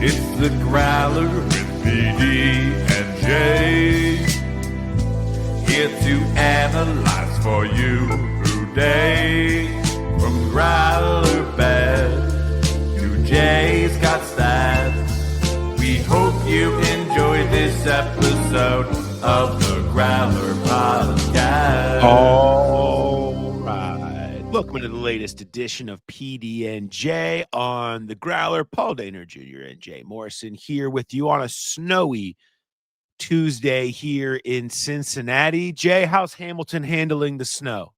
It's the Growler with PD&Jay, here to analyze for you today. From Growler Bet to Jay's got stats, we hope you enjoyed this episode of the Growler Podcast. All right. Welcome to the latest edition of PD&J on the Growler. Paul Dehner Jr. and Jay Morrison here with you on a snowy Tuesday here in Cincinnati. Jay, how's Hamilton handling the snow?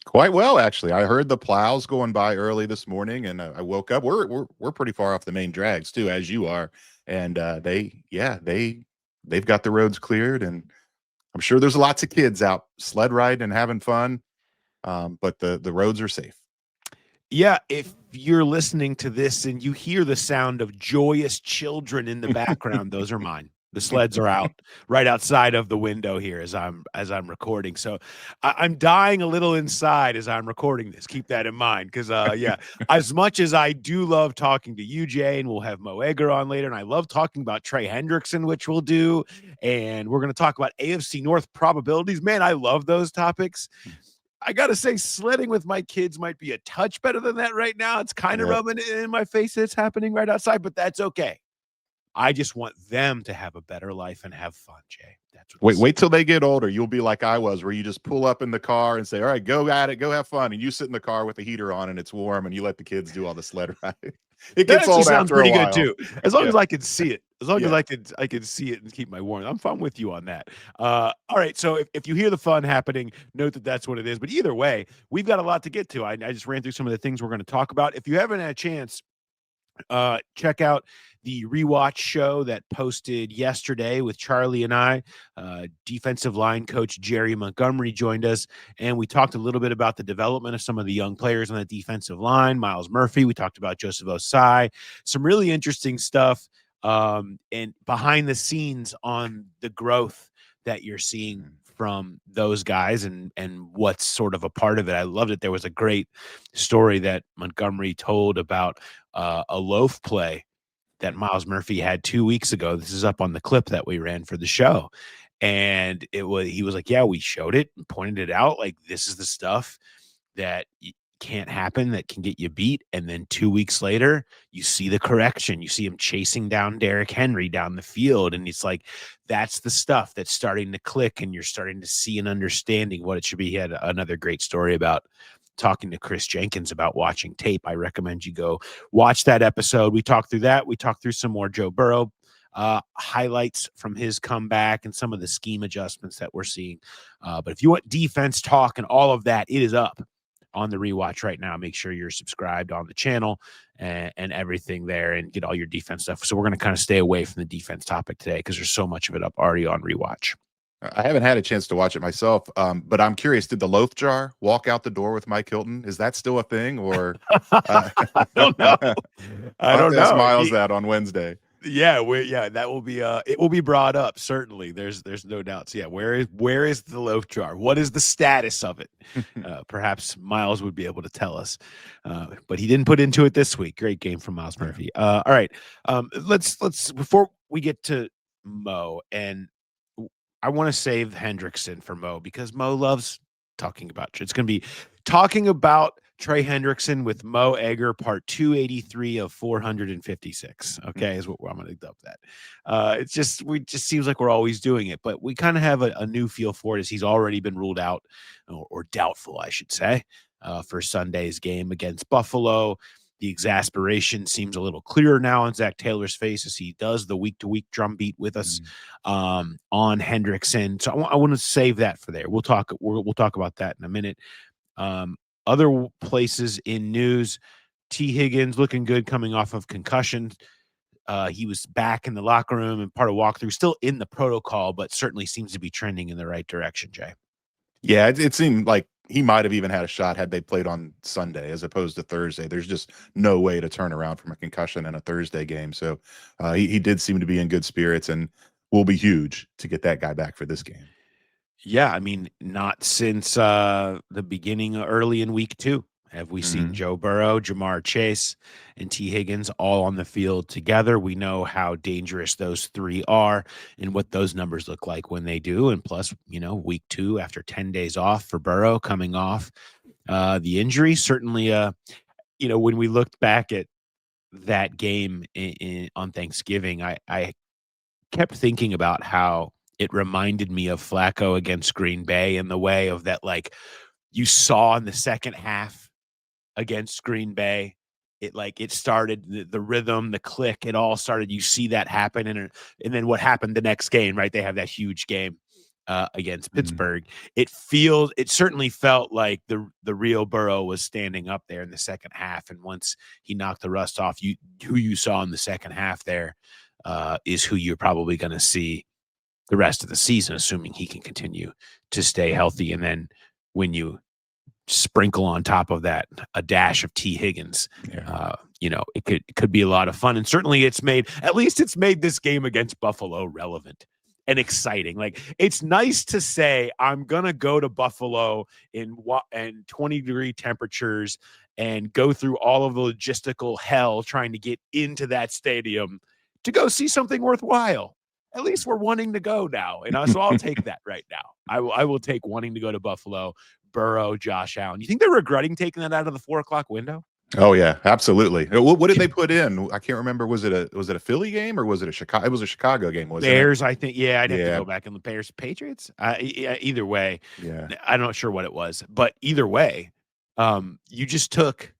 Quite well, actually. I heard the plows going by early this morning, and I woke up. We're pretty far off the main drags too, as you are, and they've got the roads cleared, and I'm sure there's lots of kids out sled riding and having fun, but the roads are safe. Yeah, if you're listening to this and you hear the sound of joyous children in the background, those are mine. The sleds are out right outside of the window here as I'm recording. So I'm dying a little inside as I'm recording this. Keep that in mind because, as much as I do love talking to you, Jay, and we'll have Mo Egger on later, and I love talking about Trey Hendrickson, which we'll do, and we're going to talk about AFC North probabilities. Man, I love those topics. I got to say, sledding with my kids might be a touch better than that right now. It's kind of rubbing it in my face that it's happening right outside, but that's okay. I just want them to have a better life and have fun, Jay. That's what wait till they get older. You'll be like I was, where you just pull up in the car and say, all right, go at it, go have fun. And you sit in the car with the heater on and it's warm and you let the kids do all the sled riding. It gets old sounds after pretty a while. good too. As long as I can see it. As long as I can see it and keep my warmth. I'm fine with you on that. All right. So if you hear the fun happening, note that that's what it is. But either way, we've got a lot to get to. I just ran through some of the things we're going to talk about. If you haven't had a chance, check out the rewatch show that posted yesterday with Charlie and I. Defensive line coach Jerry Montgomery joined us, and we talked a little bit about the development of some of the young players on the defensive line. Miles Murphy, we talked about Joseph Osai, some really interesting stuff, and behind the scenes on the growth that you're seeing from those guys and what's sort of a part of it. I loved it. There was a great story that Montgomery told about a loaf play that Miles Murphy had 2 weeks ago. This is up on the clip that we ran for the show. And he was like, yeah, we showed it and pointed it out. Like, this is the stuff that can't happen, that can get you beat. And then 2 weeks later, you see the correction. You see him chasing down Derrick Henry down the field. And it's like, that's the stuff that's starting to click, and you're starting to see and understanding what it should be. He had another great story about talking to Chris Jenkins about watching tape. I recommend you go watch that episode. We talked through that. We talked through some more Joe Burrow highlights from his comeback and some of the scheme adjustments that we're seeing. But if you want defense talk and all of that, it is up on the rewatch right now. Make sure you're subscribed on the channel and everything there and get all your defense stuff. So we're going to kind of stay away from the defense topic today because there's so much of it up already on rewatch. I haven't had a chance to watch it myself, but I'm curious, did the loaf jar walk out the door with Mike Hilton? Is that still a thing? Or I don't know. I don't know. Miles that on Wednesday. Yeah, that will be it will be brought up, certainly. There's no doubts. Yeah, where is the loaf jar? What is the status of it? Perhaps Miles would be able to tell us. But he didn't put into it this week. Great game from Miles Murphy. All right. Let's before we get to Mo, and I want to save Hendrickson for Mo because Mo loves talking about it. It's going to be talking about Trey Hendrickson with Mo Egger, part 283 of 456. Okay, is what I'm going to dub that. It just seems like we're always doing it, but we kind of have a new feel for it as he's already been ruled out or doubtful, I should say, for Sunday's game against Buffalo. The exasperation seems a little clearer now on Zach Taylor's face as he does the week-to-week drumbeat with us on Hendrickson. So I want to save that for there. We'll talk about that in a minute. Other places in news, T. Higgins looking good coming off of concussion. He was back in the locker room and part of walkthrough, still in the protocol, but certainly seems to be trending in the right direction, Jay. Yeah, it seemed like he might have even had a shot had they played on Sunday as opposed to Thursday. There's just no way to turn around from a concussion in a Thursday game. So he did seem to be in good spirits and will be huge to get that guy back for this game. Yeah, I mean, not since the beginning early in week 2 Have we seen Joe Burrow, Jamar Chase, and T. Higgins all on the field together? We know how dangerous those three are and what those numbers look like when they do. And plus, week 2 after 10 days off for Burrow coming off the injury, certainly, when we looked back at that game on Thanksgiving, I kept thinking about how it reminded me of Flacco against Green Bay in the way of that, like, you saw in the second half against Green Bay, it started the rhythm, the click, it all started. You see that happen, and then what happened the next game, right? They have that huge game against Pittsburgh. It certainly felt like the real Burrow was standing up there in the second half, and once he knocked the rust off, who you saw in the second half there is who you're probably going to see the rest of the season, assuming he can continue to stay healthy. And then when you sprinkle on top of that a dash of T. Higgins, it could be a lot of fun. And certainly it's made this game against Buffalo relevant and exciting. Like, it's nice to say, I'm going to go to Buffalo in 20-degree temperatures and go through all of the logistical hell trying to get into that stadium to go see something worthwhile. At least we're wanting to go now. And so I'll take that right now. I will take wanting to go to Buffalo, Burrow, Josh Allen. You think they're regretting taking that out of the 4:00 window? Oh yeah, absolutely. What did they put in? I can't remember. Was it a Philly game or was it a Chicago? It was a Chicago game. Was Bears? I think. Yeah, I'd have to go back and the Bears, Patriots. Either way, I'm not sure what it was, but either way, you just took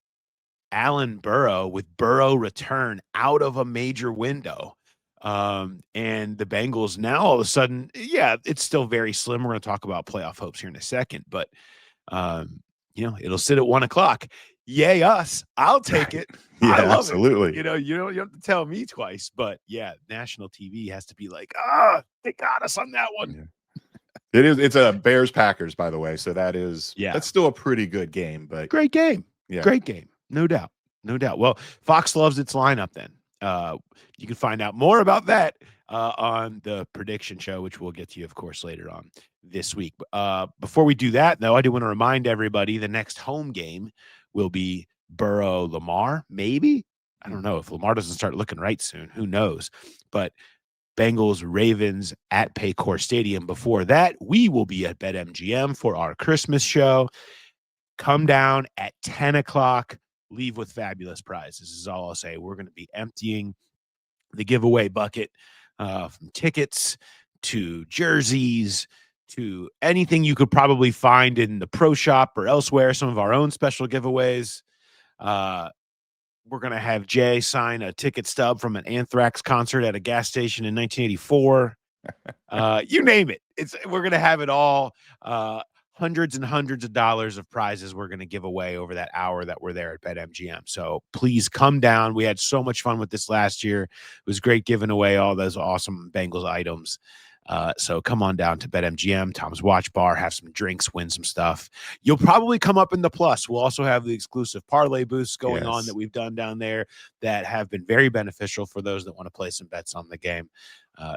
Allen Burrow with Burrow return out of a major window. And the Bengals now all of a sudden, it's still very slim. We're going to talk about playoff hopes here in a second, but it'll sit at 1:00. Yay us. I'll take it. Yeah, I love absolutely. it. You don't have to tell me twice, but national TV has to be like, they got us on that one. Yeah. It's a Bears Packers, by the way. So that's still a pretty good game, but great game. Yeah. Great game. No doubt. Well, Fox loves its lineup then. You can find out more about that on the prediction show, which we'll get to you, of course, later on this week. Before we do that, though, I do want to remind everybody the next home game will be Burrow-Lamar, maybe. I don't know. If Lamar doesn't start looking right soon, who knows? But Bengals-Ravens at Paycor Stadium. Before that, we will be at BetMGM for our Christmas show. Come down at 10:00. Leave with fabulous prizes. This is all I'll say. We're going to be emptying the giveaway bucket from tickets to jerseys to anything you could probably find in the pro shop or elsewhere, some of our own special giveaways. We're going to have Jay sign a ticket stub from an Anthrax concert at a gas station in 1984. You name it. We're going to have it all. Hundreds and hundreds of dollars of prizes we're going to give away over that hour that we're there at BetMGM. So please come down. We had so much fun with this last year. It was great giving away all those awesome Bengals items. So come on down to BetMGM, Tom's Watch Bar, have some drinks, win some stuff. You'll probably come up in the plus. We'll also have the exclusive parlay boosts going on that we've done down there that have been very beneficial for those that want to play some bets on the game.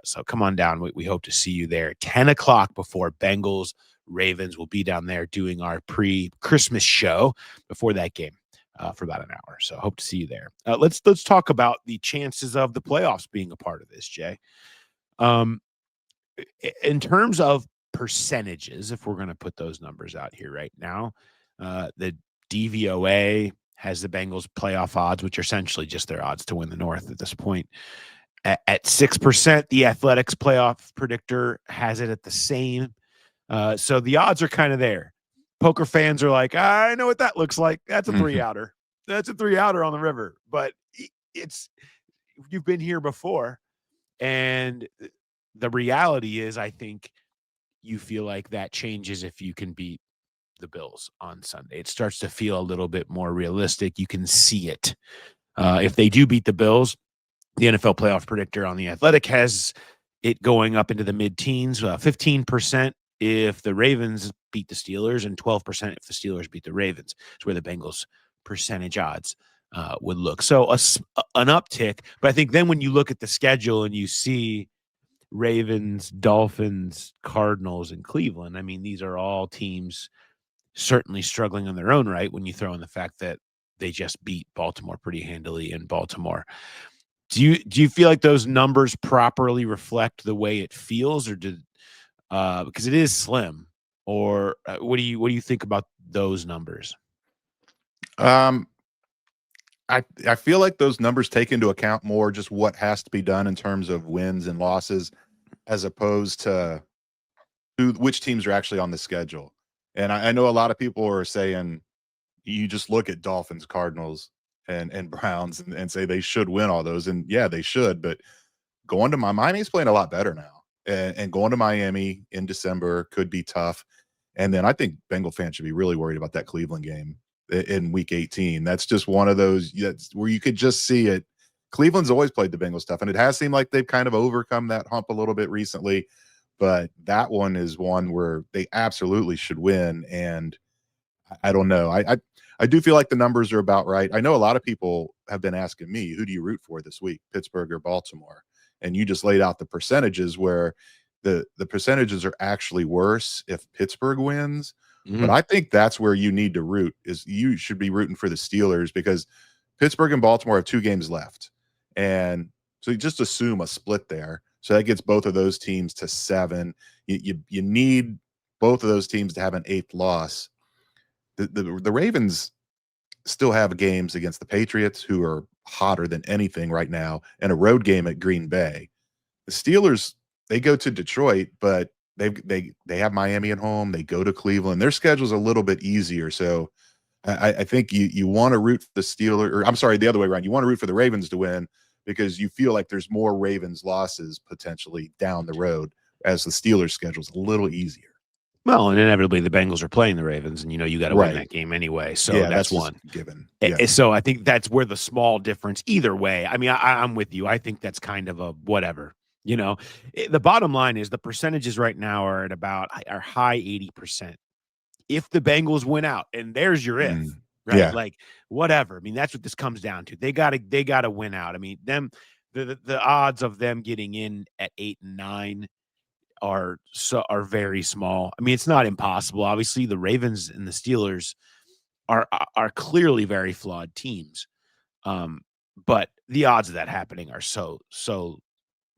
So come on down. We hope to see you there. 10:00 before Bengals Ravens will be down there doing our pre-Christmas show before that game for about an hour. So hope to see you there. Let's talk about the chances of the playoffs being a part of this, Jay. In terms of percentages, if we're going to put those numbers out here right now, the DVOA has the Bengals playoff odds, which are essentially just their odds to win the North at this point, at 6%. The Athletics playoff predictor has it at the same. So the odds are kind of there. Poker fans are like, I know what that looks like. That's a 3-outer. That's a 3-outer on the river. But you've been here before. And the reality is, I think you feel like that changes if you can beat the Bills on Sunday. It starts to feel a little bit more realistic. You can see it. If they do beat the Bills, the NFL playoff predictor on The Athletic has it going up into the mid-teens, 15% if the Ravens beat the Steelers and 12% if the Steelers beat the Ravens. It's where the Bengals percentage odds would look. So an uptick. But I think then when you look at the schedule and you see Ravens, Dolphins, Cardinals, and Cleveland, I mean, these are all teams certainly struggling on their own right when you throw in the fact that they just beat Baltimore pretty handily in Baltimore. Do you feel like those numbers properly reflect the way it feels, or did because it is slim, or what do you think about those numbers? Um, I feel like those numbers take into account more just what has to be done in terms of wins and losses, as opposed to which teams are actually on the schedule. And I know a lot of people are saying you just look at Dolphins, Cardinals, and Browns and say they should win all those. And yeah, they should, but going to Miami's playing a lot better now. And going to Miami in December could be tough. And then I think Bengal fans should be really worried about that Cleveland game in week 18. That's just one of those where you could just see it. Cleveland's always played the Bengals tough, and it has seemed like they've kind of overcome that hump a little bit recently. But that one is one where they absolutely should win. And I don't know. I do feel like the numbers are about right. I know a lot of people have been asking me, who do you root for this week, Pittsburgh or Baltimore? And you just laid out the percentages where the percentages are actually worse if Pittsburgh wins. But I think that's where you need to root, is you should be rooting for the Steelers, because Pittsburgh and Baltimore have 2 games left. And so you just assume a split there. So that gets both of those teams to 7. You need both of those teams to have an 8th loss. The Ravens still have games against the Patriots, who are hotter than anything right now, and a road game at Green Bay. The Steelers, they go to Detroit, but they have Miami at home. They go to Cleveland. Their schedule's a little bit easier. So I think you want to root for the Steelers, or I'm sorry, the other way around. You want to root for the Ravens to win, because you feel like there's more Ravens losses potentially down the road, as the Steelers schedule's a little easier. Well, and inevitably the Bengals are playing the Ravens, and you got to win that game anyway. So yeah, that's one given. Yeah. So I think that's where the small difference. Either way, I mean, I'm with you. I think that's kind of a whatever. The bottom line is the percentages right now are at about are high 80%. If the Bengals win out, and there's your if, right? Yeah. Like whatever. I mean, that's what this comes down to. They gotta win out. I mean, the odds of them getting in at 8 and 9 are very small. I mean, it's not impossible. Obviously, the Ravens and the Steelers are clearly very flawed teams. But the odds of that happening are so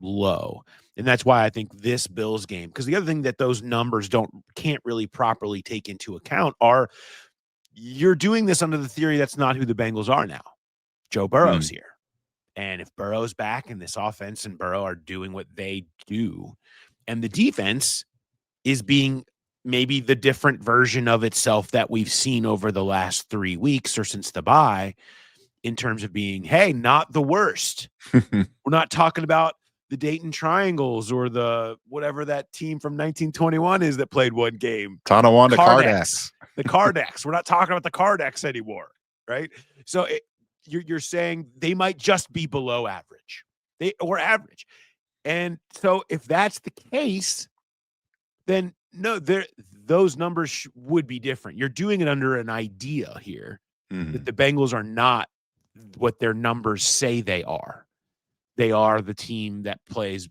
low. And that's why I think this Bills game, because the other thing that those numbers can't really properly take into account are, you're doing this under the theory that's not who the Bengals are now. Joe Burrow's here. And if Burrow's back and this offense and Burrow are doing what they do, and the defense is being maybe the different version of itself that we've seen over the last 3 weeks or since the bye, in terms of being, hey, not the worst. We're not talking about the Dayton Triangles or the whatever that team from 1921 is that played one game. Tonawanda Cardex. The Cardex. We're not talking about the Cardex anymore, right? So you're saying they might just be below average. Or average. And so if that's the case, then no, those numbers would be different. You're doing it under an idea here that the Bengals are not what their numbers say they are. They are the team that plays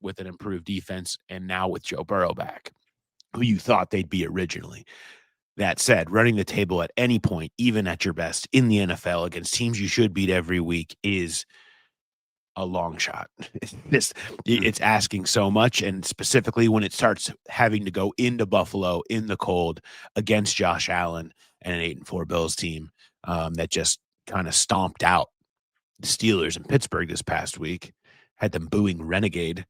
with an improved defense, and now with Joe Burrow back, who you thought they'd be originally. That said, running the table at any point, even at your best in the NFL against teams you should beat every week, is a long shot. It's asking so much, and specifically when it starts having to go into Buffalo in the cold against Josh Allen and an 8-4 Bills team that just kind of stomped out the Steelers in Pittsburgh this past week, had them booing Renegade.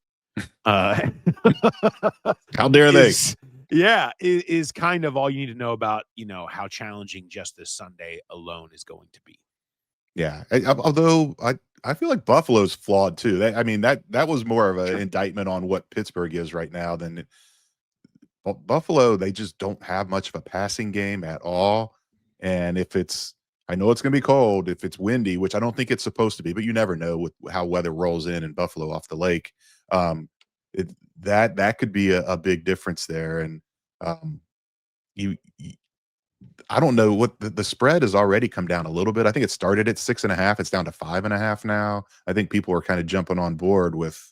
How dare they? Yeah, is kind of all you need to know about, how challenging just this Sunday alone is going to be. Yeah, although I feel like Buffalo's flawed too. That was more of an indictment on what Pittsburgh is right now than Buffalo. They just don't have much of a passing game at all. And I know it's going to be cold, if it's windy, which I don't think it's supposed to be, but you never know with how weather rolls in Buffalo off the lake. That could be a big difference there. And I don't know what the spread has already come down a little bit. I think it started at 6.5. It's down to 5.5 now. I think people are kind of jumping on board with,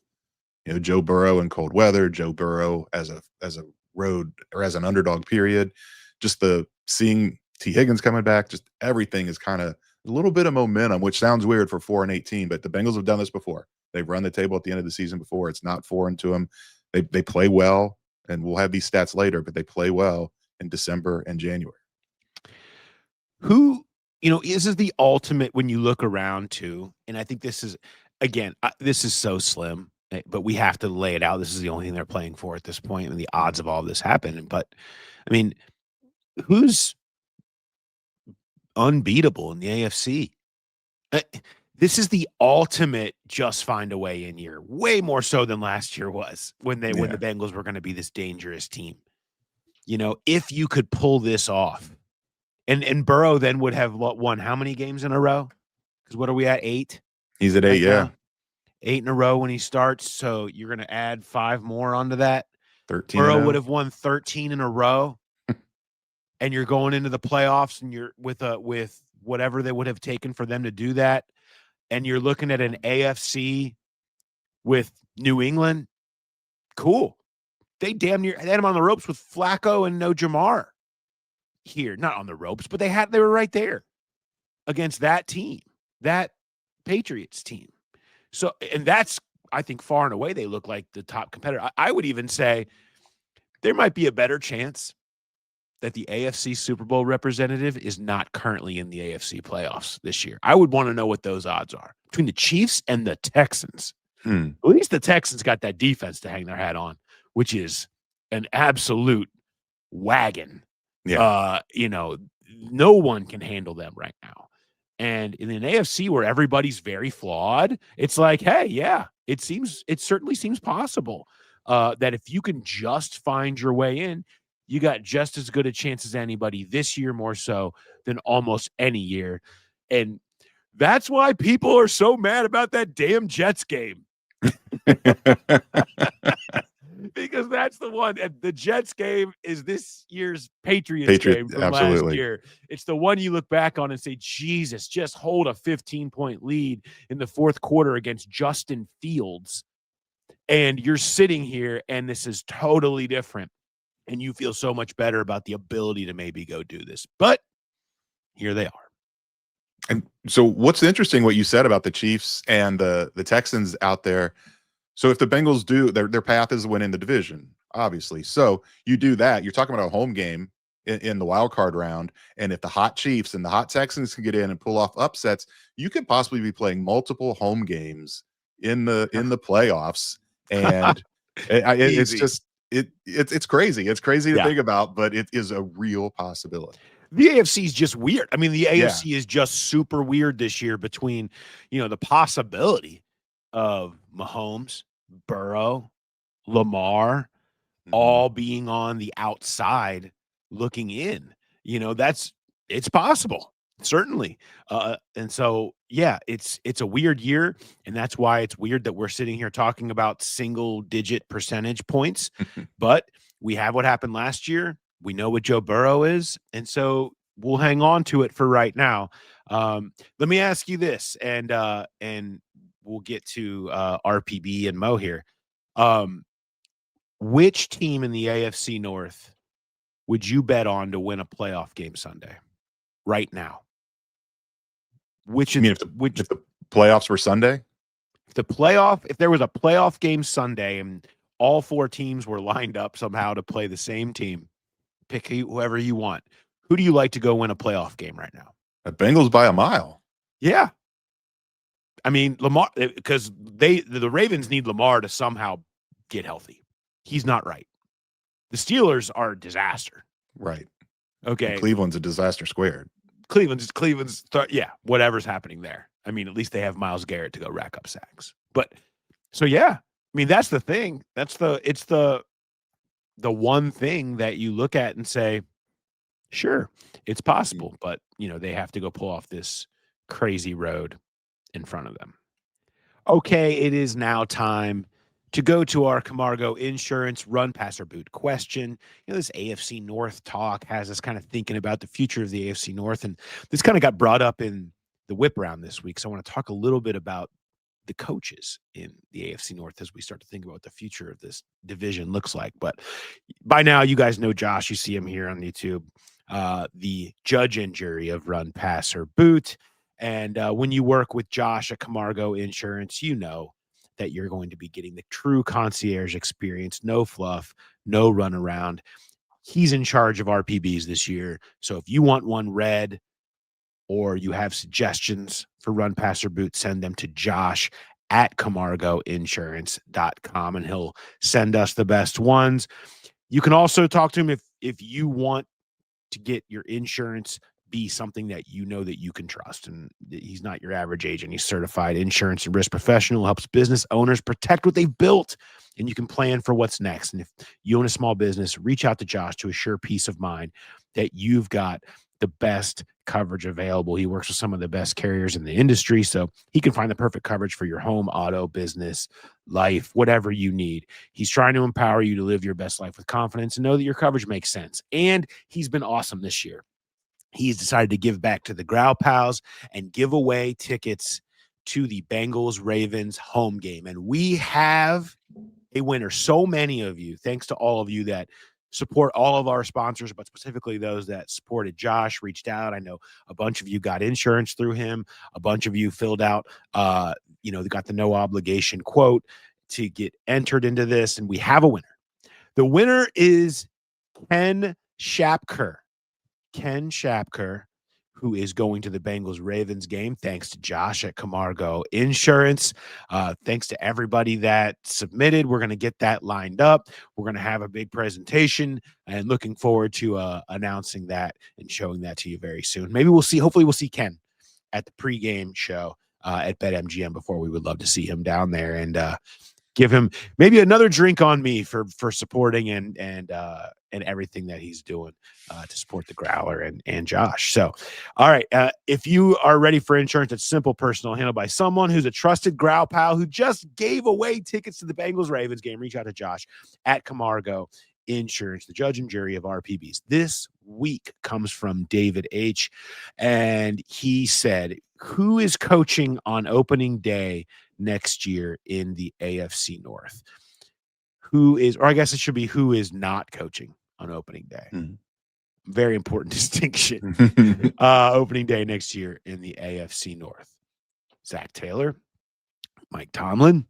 Joe Burrow in cold weather, Joe Burrow as a road or as an underdog period. just the seeing T. Higgins coming back, just everything is kind of a little bit of momentum, which sounds weird for 4-18, but the Bengals have done this before. They've run the table at the end of the season before. It's not foreign to them. They play well, and we'll have these stats later, but they play well in December and January. Who, this is the ultimate when you look around too, and I think this is, again, this is so slim, but we have to lay it out. This is the only thing they're playing for at this point, and the odds of all of this happening. But, I mean, who's unbeatable in the AFC? This is the ultimate just find a way in year, way more so than last year was when the Bengals were going to be this dangerous team. If you could pull this off, and Burrow then would have won how many games in a row? Because what are we at, 8? He's at 8, yeah. 8 in a row when he starts. So you're going to add 5 more onto that. 13. Burrow would have won 13 in a row, and you're going into the playoffs, and you're with whatever they would have taken for them to do that. And you're looking at an AFC with New England. Cool. They damn near had him on the ropes with Flacco and no Jamar here. Not on the ropes, but they were right there against that team, that Patriots team. So, and that's, I think, far and away, they look like the top competitor. I would even say there might be a better chance that the AFC Super Bowl representative is not currently in the AFC playoffs this year. I would want to know what those odds are between the Chiefs and the Texans. At least the Texans got that defense to hang their hat on, which is an absolute wagon. Yeah. No one can handle them right now. And in an AFC where everybody's very flawed, it's like, hey, yeah, it certainly seems possible that if you can just find your way in, you got just as good a chance as anybody this year, more so than almost any year. And that's why people are so mad about that damn Jets game. Because that's the one. And the Jets game is this year's Patriots game from last year. It's the one you look back on and say, Jesus, just hold a 15-point lead in the fourth quarter against Justin Fields. And you're sitting here, and this is totally different. And you feel so much better about the ability to maybe go do this. But here they are. And so what's interesting, what you said about the Chiefs and the Texans out there. So if the Bengals do, their path is to win in the division, obviously. So you do that. You're talking about a home game in the wild card round. And if the hot Chiefs and the hot Texans can get in and pull off upsets, you could possibly be playing multiple home games in the playoffs. And it's just, it's crazy. It's crazy to think about, but it is a real possibility. The AFC is just weird. I mean, the AFC is just super weird this year between, the possibility of Mahomes, Burrow, Lamar, all being on the outside looking in. It's possible, certainly. And so, yeah, it's a weird year, and that's why it's weird that we're sitting here talking about single-digit percentage points. But we have what happened last year. We know what Joe Burrow is, and so we'll hang on to it for right now. Let me ask you this, and we'll get to RPB and Mo here. Which team in the AFC North would you bet on to win a playoff game Sunday? Right now, if the playoffs were Sunday? If there was a playoff game Sunday and all 4 teams were lined up somehow to play the same team, pick whoever you want. Who do you like to go win a playoff game right now? The Bengals by a mile. Yeah. I mean, Lamar, because the Ravens need Lamar to somehow get healthy. He's not right. The Steelers are a disaster. Right. Okay. And Cleveland's a disaster squared. Whatever's happening there. I mean, at least they have Myles Garrett to go rack up sacks. But so, yeah, I mean, that's the thing. It's the one thing that you look at and say, sure, it's possible, but they have to go pull off this crazy road in front of them. Okay, it is now time to go to our Camargo Insurance run, pass, or boot question. This AFC North talk has us kind of thinking about the future of the AFC North, and this kind of got brought up in the whip round this week. So I want to talk a little bit about the coaches in the AFC North as we start to think about what the future of this division looks like. But by now, you guys know Josh. You see him here on YouTube. the judge and jury of run, pass, or boot. And when you work with Josh at Camargo Insurance, you know that you're going to be getting the true concierge experience. No fluff, no runaround. He's in charge of RPBs this year. So if you want one read or you have suggestions for run, pass, or boot, send them to Josh at CamargoInsurance.com, and he'll send us the best ones. You can also talk to him if you want to get your insurance be something that you know that you can trust. And he's not your average agent. He's certified insurance and risk professional, helps business owners protect what they've built, and you can plan for what's next. And if you own a small business, reach out to Josh to assure peace of mind that you've got the best coverage available. He works with some of the best carriers in the industry, so he can find the perfect coverage for your home, auto, business, life, whatever you need. He's trying to empower you to live your best life with confidence and know that your coverage makes sense. And he's been awesome this year. He's decided to give back to the Growl Pals and give away tickets to the Bengals Ravens home game. And we have a winner. So many of you, thanks to all of you that support all of our sponsors, but specifically those that supported Josh, reached out. I know a bunch of you got insurance through him. A bunch of you filled out, got the no obligation quote to get entered into this. And we have a winner. The winner is Ken Shapker. Ken Shapker, who is going to the Bengals-Ravens game, thanks to Josh at Camargo Insurance. Thanks to everybody that submitted. We're going to get that lined up. We're going to have a big presentation, and looking forward to announcing that and showing that to you very soon. Hopefully we'll see Ken at the pregame show at BetMGM before. We would love to see him down there and give him maybe another drink on me for supporting and everything that he's doing to support the Growler and Josh. So, all right, if you are ready for insurance that's simple, personal, handled by someone who's a trusted Growl Pal who just gave away tickets to the Bengals-Ravens game, reach out to Josh at Camargo Insurance, the judge and jury of RPBs. This week comes from David H., and he said, who is coaching on opening day next year in the AFC North? Who is not coaching on opening day? Very important distinction. Opening day next year in the AFC North. Zach Taylor, Mike Tomlin,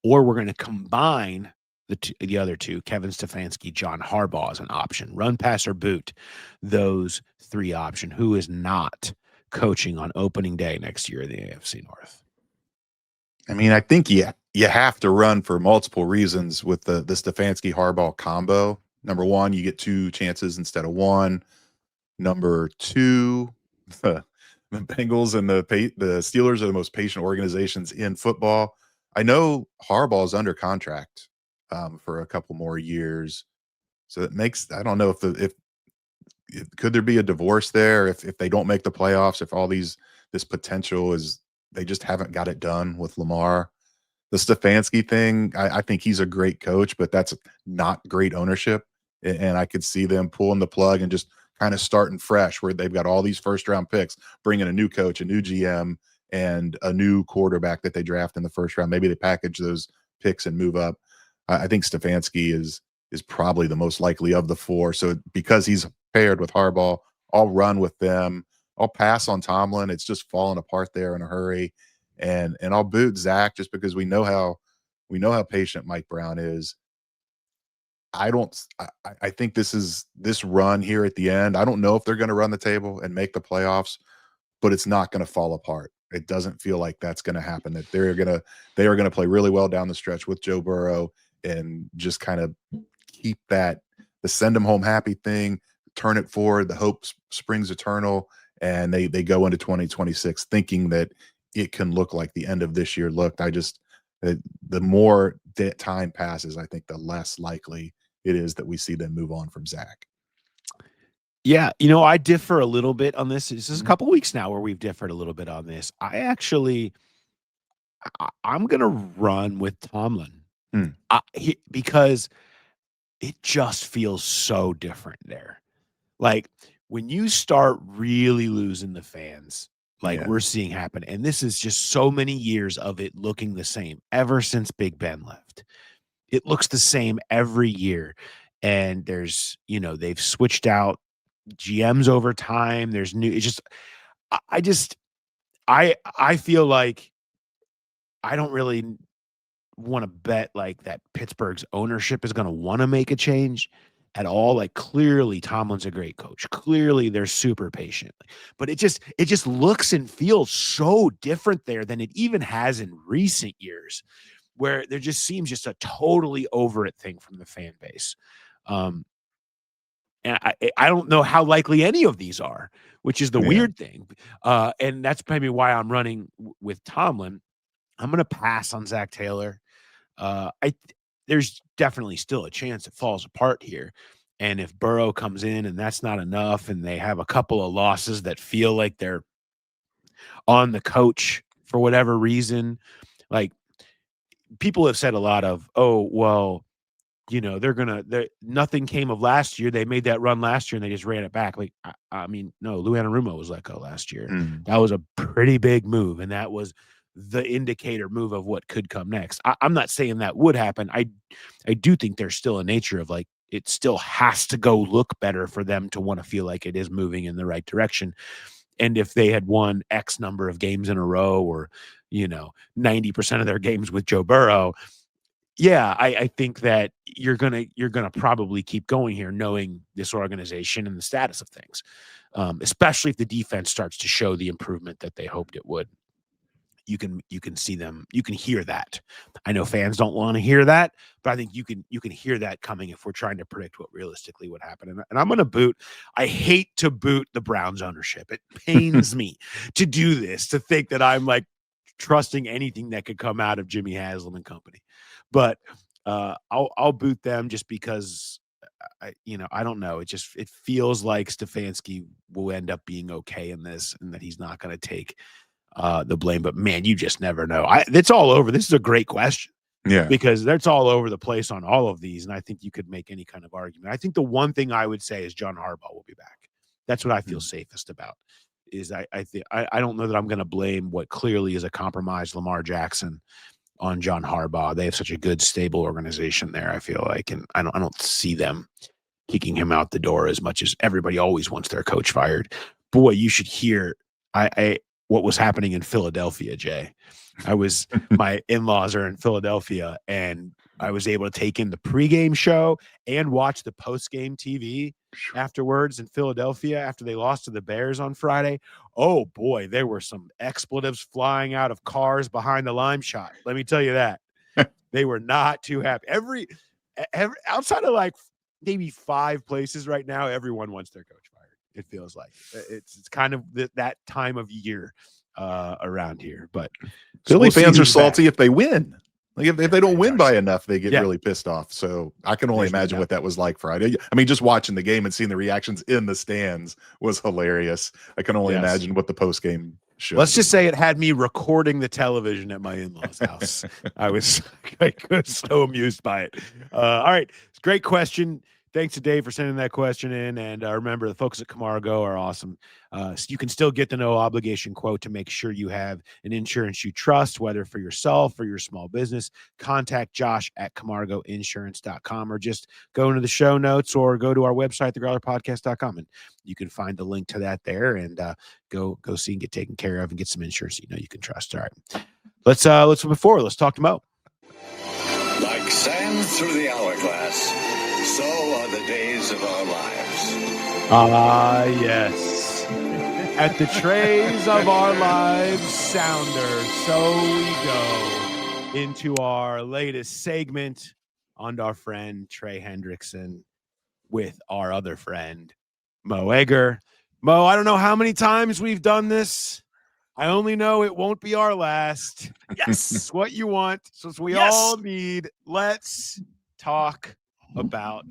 or we're going to combine the other two, Kevin Stefanski, John Harbaugh as an option. Run, pass, or boot. Those three option. Who is not coaching on opening day next year in the AFC North? I mean, I think you have to run for multiple reasons with the Stefanski Harbaugh combo. Number one, you get two chances instead of one. Number two, the Bengals and the Steelers are the most patient organizations in football. I know Harbaugh's under contract for a couple more years, so it makes, I don't know if could there be a divorce there if they don't make the playoffs, if all this potential is they just haven't got it done with Lamar. The Stefanski thing, I think he's a great coach, but that's not great ownership. And I could see them pulling the plug and just kind of starting fresh where they've got all these first-round picks, bringing a new coach, a new GM, and a new quarterback that they draft in the first round. Maybe they package those picks and move up. I think Stefanski is probably the most likely of the four. So because he's paired with Harbaugh, I'll run with them. I'll pass on Tomlin. It's just falling apart there in a hurry. And I'll boot Zach just because we know how patient Mike Brown is. I think this run here at the end, I don't know if they're going to run the table and make the playoffs, but it's not going to fall apart. It doesn't feel like that's going to happen, that they are going to play really well down the stretch with Joe Burrow and just kind of keep the send them home happy thing, turn it forward. The hope springs eternal. And they go into 2026 thinking that it can look like the end of this year looked. The more that time passes, I think the less likely it is that we see them move on from Zach. Yeah, I differ a little bit on this. This is a couple weeks now where we've differed a little bit on this. I'm going to run with Tomlin because it just feels so different there. Like when you start really losing the fans, we're seeing happen, and this is just so many years of it looking the same ever since Big Ben left. It looks the same every year. And there's, they've switched out GMs over time. There's new. It's just I feel like I don't really want to bet like that Pittsburgh's ownership is going to want to make a change at all. Like clearly Tomlin's a great coach. Clearly they're super patient. But it just looks and feels so different there than it even has in recent years, where there just seems just a totally over it thing from the fan base. And I don't know how likely any of these are, which is the weird thing. And that's maybe why I'm running with Tomlin. I'm going to pass on Zach Taylor. There's definitely still a chance it falls apart here. And if Burrow comes in and that's not enough, and they have a couple of losses that feel like they're on the coach for whatever reason, like people have said a lot of, oh, well, you know, nothing came of last year. They made that run last year and they just ran it back. Like, I mean, no, Lou Anarumo was let go last year. That was a pretty big move. And that was the indicator move of what could come next. I'm not saying that would happen. I do think there's still a nature of like, it still has to go look better for them to want to feel like it is moving in the right direction. And if they had won X number of games in a row, or, you know, 90% of their games with Joe Burrow, yeah, I think that you're gonna probably keep going here, knowing this organization and the status of things, especially if the defense starts to show the improvement that they hoped it would. You can see them, you can hear that. I know fans don't want to hear that, but I think you can hear that coming if we're trying to predict what realistically would happen. And I'm going to boot. I hate to boot the Browns ownership. It pains me to do this, to think that I'm like trusting anything that could come out of Jimmy Haslam and company. But I'll boot them just because I don't know. It feels like Stefanski will end up being okay in this, and that he's not going to take the blame. But man, you just never know. It's all over. This is a great question. Yeah. Because that's all over the place on all of these. And I think you could make any kind of argument. I think the one thing I would say is John Harbaugh will be back. That's what I feel safest about. Is I don't know that I'm going to blame what clearly is a compromised Lamar Jackson on John Harbaugh. They have such a good, stable organization there, I feel like. And I don't see them kicking him out the door as much as everybody always wants their coach fired. Boy, you should hear what was happening in Philadelphia, Jay. My in-laws are in Philadelphia, and I was able to take in the pregame show and watch the postgame TV afterwards in Philadelphia after they lost to the Bears on Friday. Oh boy, there were some expletives flying out of cars behind the lime shot. Let me tell you that. They were not too happy. Every outside of like maybe 5 places right now, everyone wants their coach fired. It feels like it's kind of that time of year around here. But Philly fans are salty if they win. Like if they don't win by enough, they get really pissed off. So I can only imagine what that was like Friday. I mean, just watching the game and seeing the reactions in the stands was hilarious. I can only imagine what the post game show. Let's just say it had me recording the television at my in-laws' house. I was so amused by it. All right, it's a great question. Thanks to Dave for sending that question in. And remember, the folks at Camargo are awesome. So you can still get the no obligation quote to make sure you have an insurance you trust, whether for yourself or your small business. Contact Josh at CamargoInsurance.com, or just go into the show notes or go to our website, thegrowlerpodcast.com, and you can find the link to that there, and go see and get taken care of and get some insurance you can trust. All right. Let's move forward. Let's talk to Mo. Like sand through the hourglass, so are the days of our lives. Yes. At the Treys of our lives sounder, so we go into our latest segment on our friend Trey Hendrickson with our other friend, Mo Egger. Mo, I don't know how many times we've done this. I only know it won't be our last. Yes, what you want. Since we all need, let's talk about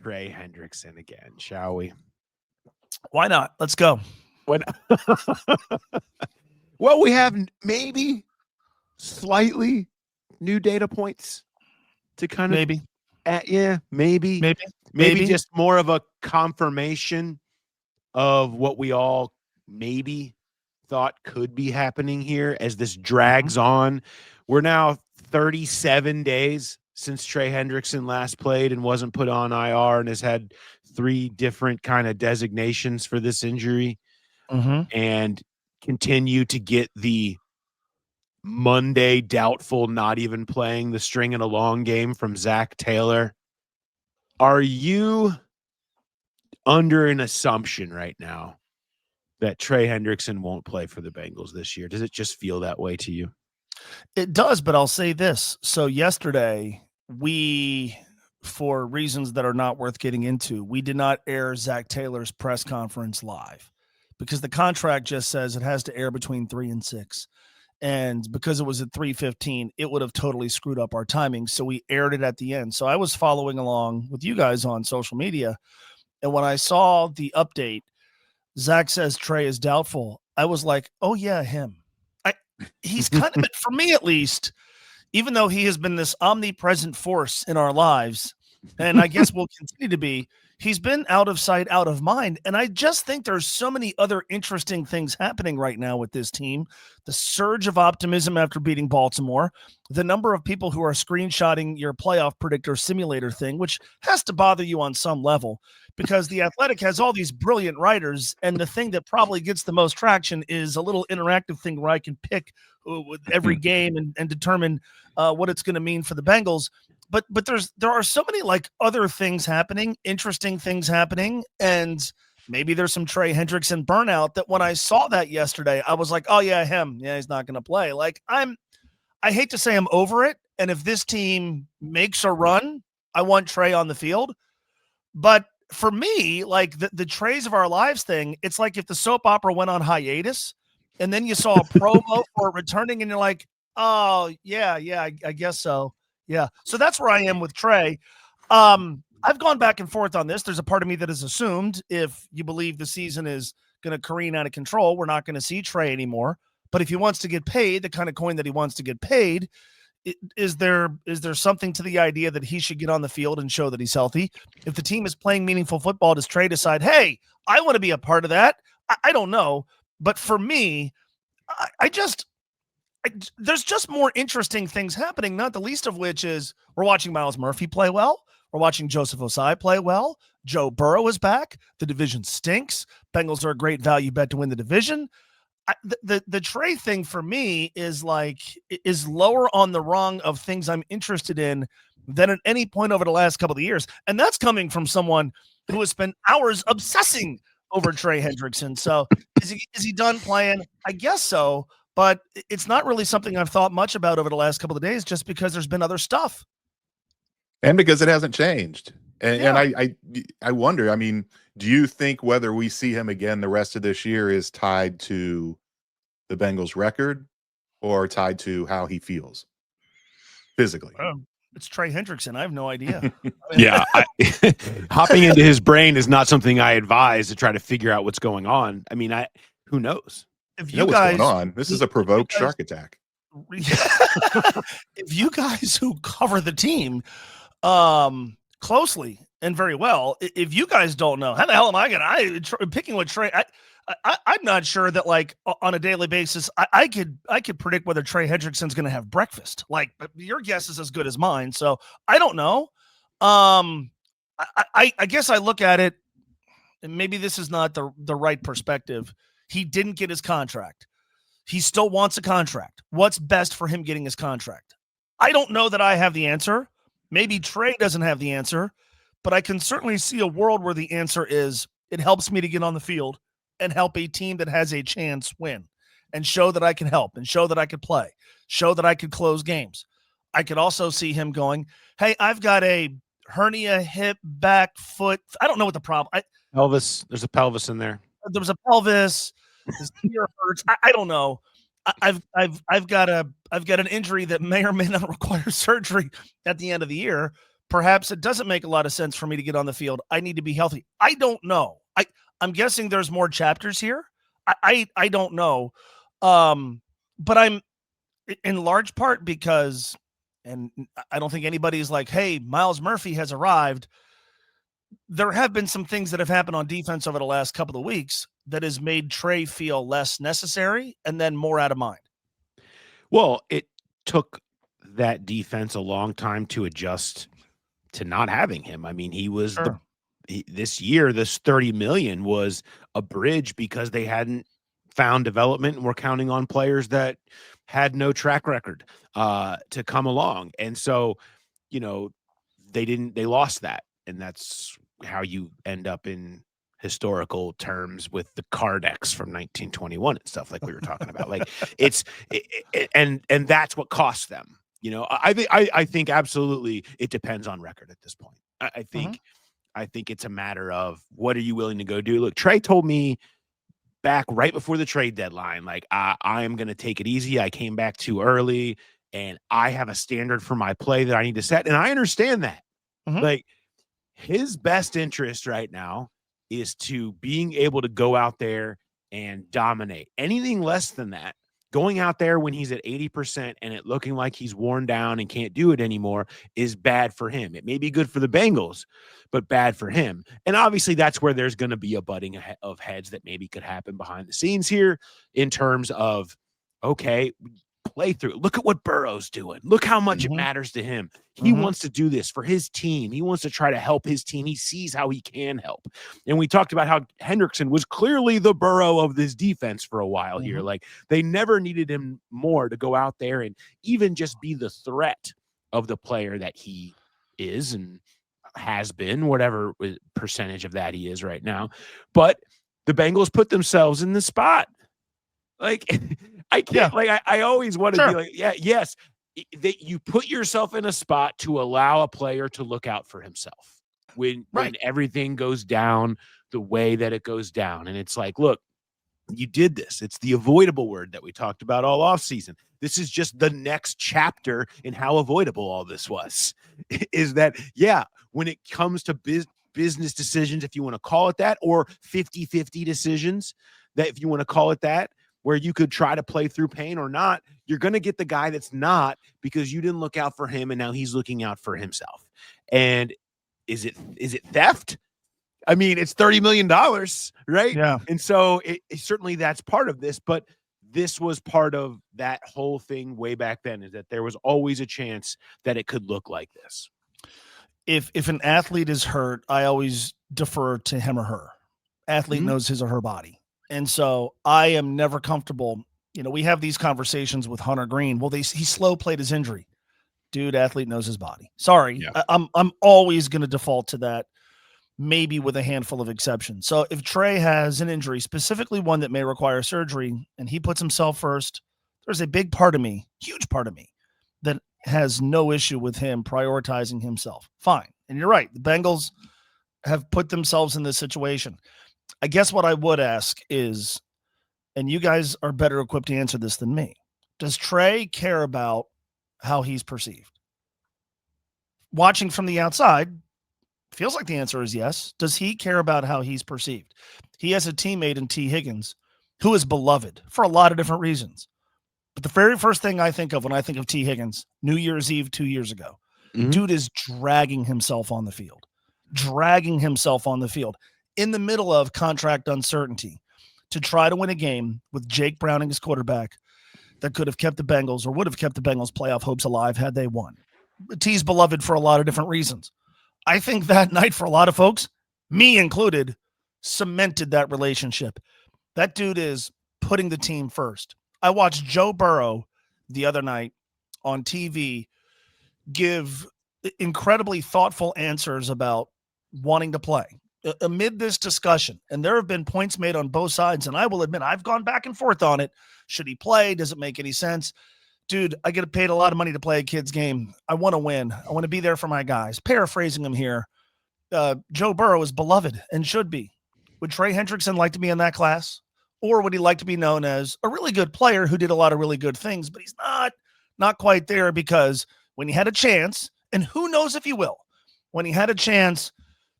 Trey Hendrickson again, shall we? Why not? Let's go. Well, we have maybe slightly new data points to kind of maybe just more of a confirmation of what we all maybe thought could be happening here as this drags on. We're now 37 days since Trey Hendrickson last played and wasn't put on IR and has had 3 different kind of designations for this injury, and continue to get the Monday doubtful, not even playing the string in a long game from Zach Taylor. Are you under an assumption right now that Trey Hendrickson won't play for the Bengals this year? Does it just feel that way to you? It does, but I'll say this. So yesterday, we, for reasons that are not worth getting into, we did not air Zach Taylor's press conference live because the contract just says it has to air between 3 and 6. And because it was at 3:15, it would have totally screwed up our timing. So we aired it at the end. So I was following along with you guys on social media. And when I saw the update, Zach says Trey is doubtful. I was like, oh yeah, him. He's kind of, for me at least, even though he has been this omnipresent force in our lives, and I guess will continue to be, he's been out of sight, out of mind. And I just think there's so many other interesting things happening right now with this team. The surge of optimism after beating Baltimore, the number of people who are screenshotting your playoff predictor simulator thing, which has to bother you on some level because The Athletic has all these brilliant writers. And the thing that probably gets the most traction is a little interactive thing where I can pick with every game and determine what it's going to mean for the Bengals. But there are so many like other things happening, interesting things happening, and maybe there's some Trey Hendrickson burnout that when I saw that yesterday, I was like, oh yeah, him. Yeah, he's not going to play. Like I hate to say I'm over it. And if this team makes a run, I want Trey on the field. But for me, like the Treys of our lives thing, it's like if the soap opera went on hiatus and then you saw a promo for it returning and you're like, oh yeah, I guess so. Yeah. So that's where I am with Trey. I've gone back and forth on this. There's a part of me that has assumed if you believe the season is going to careen out of control, we're not going to see Trey anymore. But if he wants to get paid, the kind of coin that he wants to get paid, is there something to the idea that he should get on the field and show that he's healthy? If the team is playing meaningful football, does Trey decide, hey, I want to be a part of that? I don't know. But for me, there's just more interesting things happening, not the least of which is we're watching Myles Murphy play well. We're watching Joseph Osai play well. Joe Burrow is back. The division stinks. Bengals are a great value bet to win the division. The Trey thing for me is lower on the rung of things I'm interested in than at any point over the last couple of years. And that's coming from someone who has spent hours obsessing over Trey Hendrickson. So is he done playing? I guess so. But it's not really something I've thought much about over the last couple of days just because there's been other stuff. And because it hasn't changed. And I wonder, I mean, do you think whether we see him again the rest of this year is tied to the Bengals record or tied to how he feels physically? It's Trey Hendrickson. I have no idea. Yeah. Hopping into his brain is not something I advise to try to figure out what's going on. I mean, who knows? If you know what's going on. This is a provoked shark attack. If you guys who cover the team closely and very well, if you guys don't know, how the hell am I going to picking with Trey? I'm not sure that like on a daily basis, I could predict whether Trey Hendrickson's going to have breakfast. Like your guess is as good as mine. So I don't know. I guess I look at it and maybe this is not the right perspective. He didn't get his contract. He still wants a contract. What's best for him getting his contract? I don't know that I have the answer. Maybe Trey doesn't have the answer, but I can certainly see a world where the answer is it helps me to get on the field and help a team that has a chance win and show that I can help and show that I could play, show that I could close games. I could also see him going, hey, I've got a hernia, hip, back, foot. I don't know what the problem. Pelvis. There's a pelvis in there. There was a pelvis. His ear hurts. I don't know. I've got an injury that may or may not require surgery at the end of the year. Perhaps it doesn't make a lot of sense for me to get on the field. I need to be healthy. I don't know. I'm guessing there's more chapters here. I don't know. But I'm in large part because, and I don't think anybody's like, hey, Myles Murphy has arrived. There have been some things that have happened on defense over the last couple of weeks that has made Trey feel less necessary and then more out of mind. Well, it took that defense a long time to adjust to not having him. I mean, he was Sure. this year, this 30 million was a bridge because they hadn't found development and were counting on players that had no track record to come along. And so, they lost that. And that's how you end up in historical terms with the Cardex from 1921 and stuff like we were talking about. Like and that's what cost them. I think absolutely it depends on record at this point. I think it's a matter of what are you willing to go do. Look, Trey told me back right before the trade deadline, like I am going to take it easy. I came back too early, and I have a standard for my play that I need to set, and I understand that. Like his best interest right now is to being able to go out there and dominate. Anything less than that, going out there when he's at 80% and it looking like he's worn down and can't do it anymore is bad for him. It may be good for the Bengals, but bad for him. And obviously that's where there's going to be a butting of heads that maybe could happen behind the scenes here in terms of, okay, play through. Look at what Burrow's doing. Look how much it matters to him. He wants to do this for his team. He wants to try to help his team. He sees how he can help. And we talked about how Hendrickson was clearly the Burrow of this defense for a while here. Like they never needed him more to go out there and even just be the threat of the player that he is and has been, whatever percentage of that he is right now. But the Bengals put themselves in the spot. Like I can't, I always want to be like, yes, that you put yourself in a spot to allow a player to look out for himself when everything goes down the way that it goes down. And it's like, look, you did this. It's the avoidable word that we talked about all offseason. This is just the next chapter in how avoidable all this was. Is that, when it comes to business decisions, if you want to call it that, or 50-50 decisions, that if you want to call it that, where you could try to play through pain or not, you're going to get the guy that's not because you didn't look out for him and now he's looking out for himself. And is it theft? I mean, it's $30 million, right? Yeah. And so it certainly that's part of this, but this was part of that whole thing way back then, is that there was always a chance that it could look like this. If an athlete is hurt, I always defer to him or her. Athlete knows his or her body. And so I am never comfortable. We have these conversations with Hunter Green. Well, he slow played his injury. Dude, athlete knows his body. Sorry. Yeah. I'm always going to default to that, maybe with a handful of exceptions. So if Trey has an injury, specifically one that may require surgery, and he puts himself first, there's a big part of me, huge part of me, that has no issue with him prioritizing himself. Fine. And you're right. The Bengals have put themselves in this situation. I guess what I would ask is, and you guys are better equipped to answer this than me, does Trey care about how he's perceived? Watching from the outside, feels like the answer is yes. Does he care about how he's perceived? He has a teammate in T. Higgins who is beloved for a lot of different reasons. But the very first thing I think of when I think of T. Higgins, New Year's Eve 2 years ago, dude is dragging himself on the field. In the middle of contract uncertainty to try to win a game with Jake Browning as quarterback that could have kept the Bengals or would have kept the Bengals playoff hopes alive had they won. T's beloved for a lot of different reasons. I think that night for a lot of folks, me included, cemented that relationship. That dude is putting the team first. I watched Joe Burrow the other night on TV give incredibly thoughtful answers about wanting to play. Amid this discussion, and there have been points made on both sides, and I will admit I've gone back and forth on it. Should he play? Does it make any sense? Dude, I get paid a lot of money to play a kid's game. I want to win. I want to be there for my guys. Paraphrasing him here, Joe Burrow is beloved and should be. Would Trey Hendrickson like to be in that class? Or would he like to be known as a really good player who did a lot of really good things, but he's not quite there because when he had a chance, and who knows if he will, when he had a chance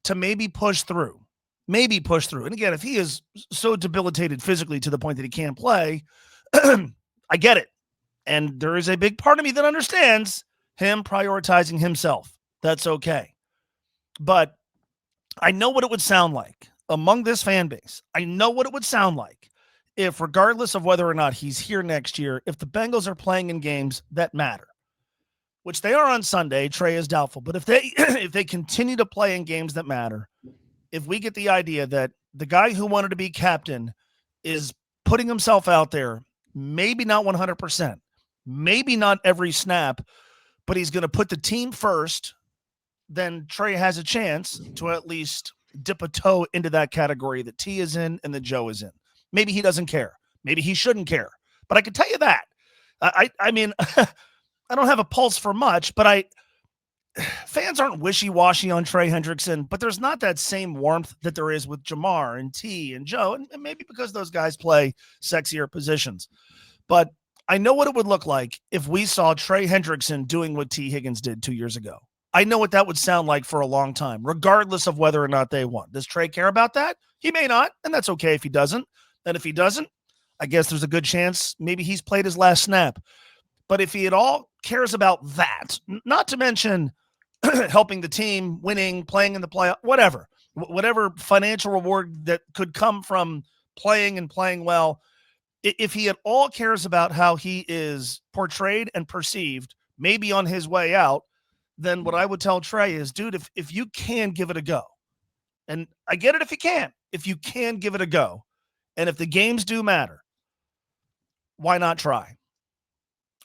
to maybe push through. And again, if he is so debilitated physically to the point that he can't play, I get it. And there is a big part of me that understands him prioritizing himself. That's okay. But I know what it would sound like among this fan base. I know what it would sound like if, regardless of whether or not he's here next year, if the Bengals are playing in games that matter, which they are on Sunday, Trey is doubtful. But if they if they continue to play in games that matter, if we get the idea that the guy who wanted to be captain is putting himself out there, maybe not 100%, maybe not every snap, but he's going to put the team first, then Trey has a chance to at least dip a toe into that category that T is in and that Joe is in. Maybe he doesn't care. Maybe he shouldn't care. But I can tell you that. I mean, I don't have a pulse for much, but fans aren't wishy-washy on Trey Hendrickson, but there's not that same warmth that there is with Jamar and T and Joe, and maybe because those guys play sexier positions. But I know what it would look like if we saw Trey Hendrickson doing what T. Higgins did 2 years ago. I know what that would sound like for a long time, regardless of whether or not they won. Does Trey care about that? He may not, and that's okay if he doesn't. And if he doesn't, I guess there's a good chance maybe he's played his last snap. But if he at all cares about that, not to mention helping the team, winning, playing in the playoff, whatever financial reward that could come from playing and playing well, if he at all cares about how he is portrayed and perceived, maybe on his way out, then what I would tell Trey is, dude, if you can give it a go, and I get it if you can give it a go, and if the games do matter, why not try?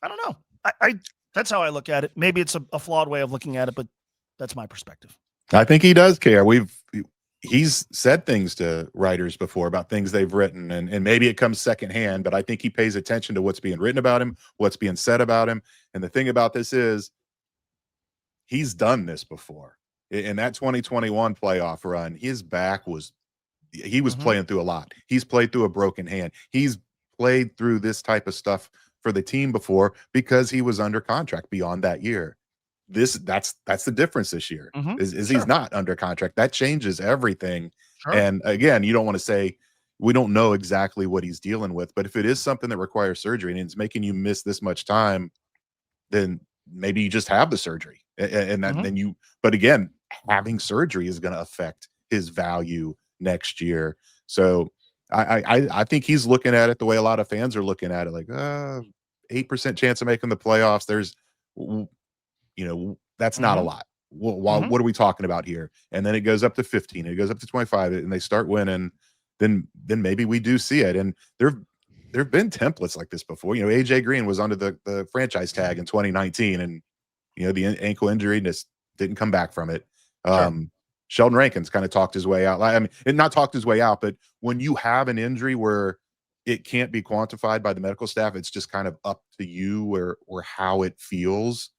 I don't know. I that's how I look at it. Maybe it's a flawed way of looking at it, but that's my perspective. I think he does care. He's said things to writers before about things they've written, and maybe it comes secondhand, but I think he pays attention to what's being written about him, what's being said about him. And the thing about this is he's done this before. In that 2021 playoff run, his back was playing through a lot. He's played through a broken hand. He's played through this type of stuff for the team before because he was under contract beyond that year. That's the difference this year is Sure. He's not under contract. That changes everything. Sure. And again, you don't want to say we don't know exactly what he's dealing with, but if it is something that requires surgery and it's making you miss this much time, then maybe you just have the surgery and then you, but again, having surgery is going to affect his value next year. So I think he's looking at it the way a lot of fans are looking at it, like 8% chance of making the playoffs. There's, that's not a lot. What are we talking about here? And then it goes up to 15, it goes up to 25, and they start winning. Then maybe we do see it. And there've been templates like this before. AJ Green was under the franchise tag in 2019, and the ankle injury just didn't come back from it. Sure. Sheldon Rankins kind of talked his way out. I mean, not talked his way out, but when you have an injury where it can't be quantified by the medical staff, it's just kind of up to you or how it feels.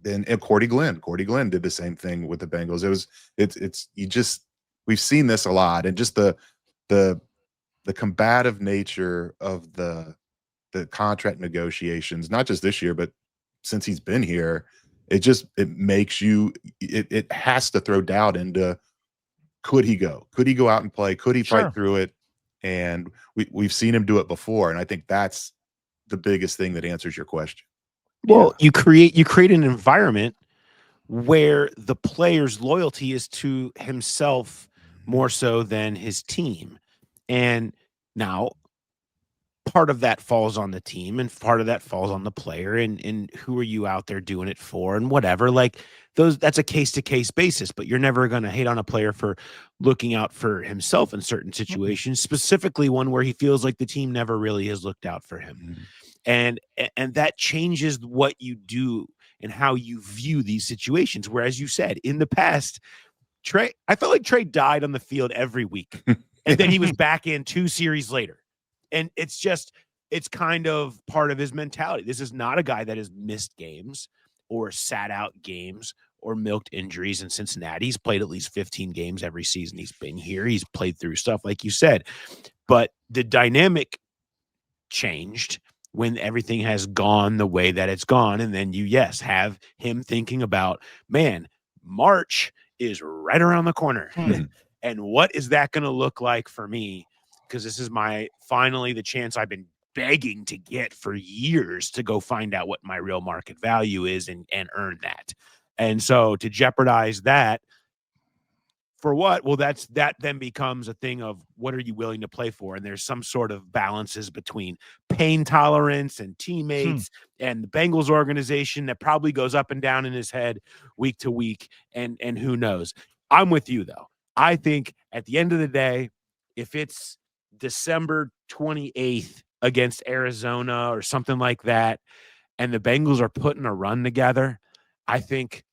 Then Cordy Glenn did the same thing with the Bengals. We've seen this a lot, and just the combative nature of the contract negotiations, not just this year, but since he's been here, it makes you, it has to throw doubt into, could he go out and play? Could he fight through it? And we've seen him do it before. And I think that's the biggest thing that answers your question. Well, you create an environment where the player's loyalty is to himself more so than his team. And now part of that falls on the team and part of that falls on the player, and who are you out there doing it for and whatever. Like that's a case-to-case basis, but you're never going to hate on a player for looking out for himself in certain situations, specifically one where he feels like the team never really has looked out for him. And that changes what you do and how you view these situations. Whereas you said in the past, I felt like Trey died on the field every week, and then he was back in 2 series later. And it's kind of part of his mentality. This is not a guy that has missed games or sat out games or milked injuries in Cincinnati. He's played at least 15 games every season he's been here. He's played through stuff, like you said. But the dynamic changed when everything has gone the way that it's gone. And then you, have him thinking about, man, March is right around the corner. And what is that going to look like for me? Because this is finally the chance I've been begging to get for years to go find out what my real market value is and earn that. And so to jeopardize that, For what? Well, that then becomes a thing of what are you willing to play for? And there's some sort of balances between pain tolerance and teammates and the Bengals organization that probably goes up and down in his head week to week. And who knows? I'm with you, though. I think at the end of the day, if it's December 28th against Arizona or something like that, and the Bengals are putting a run together, I think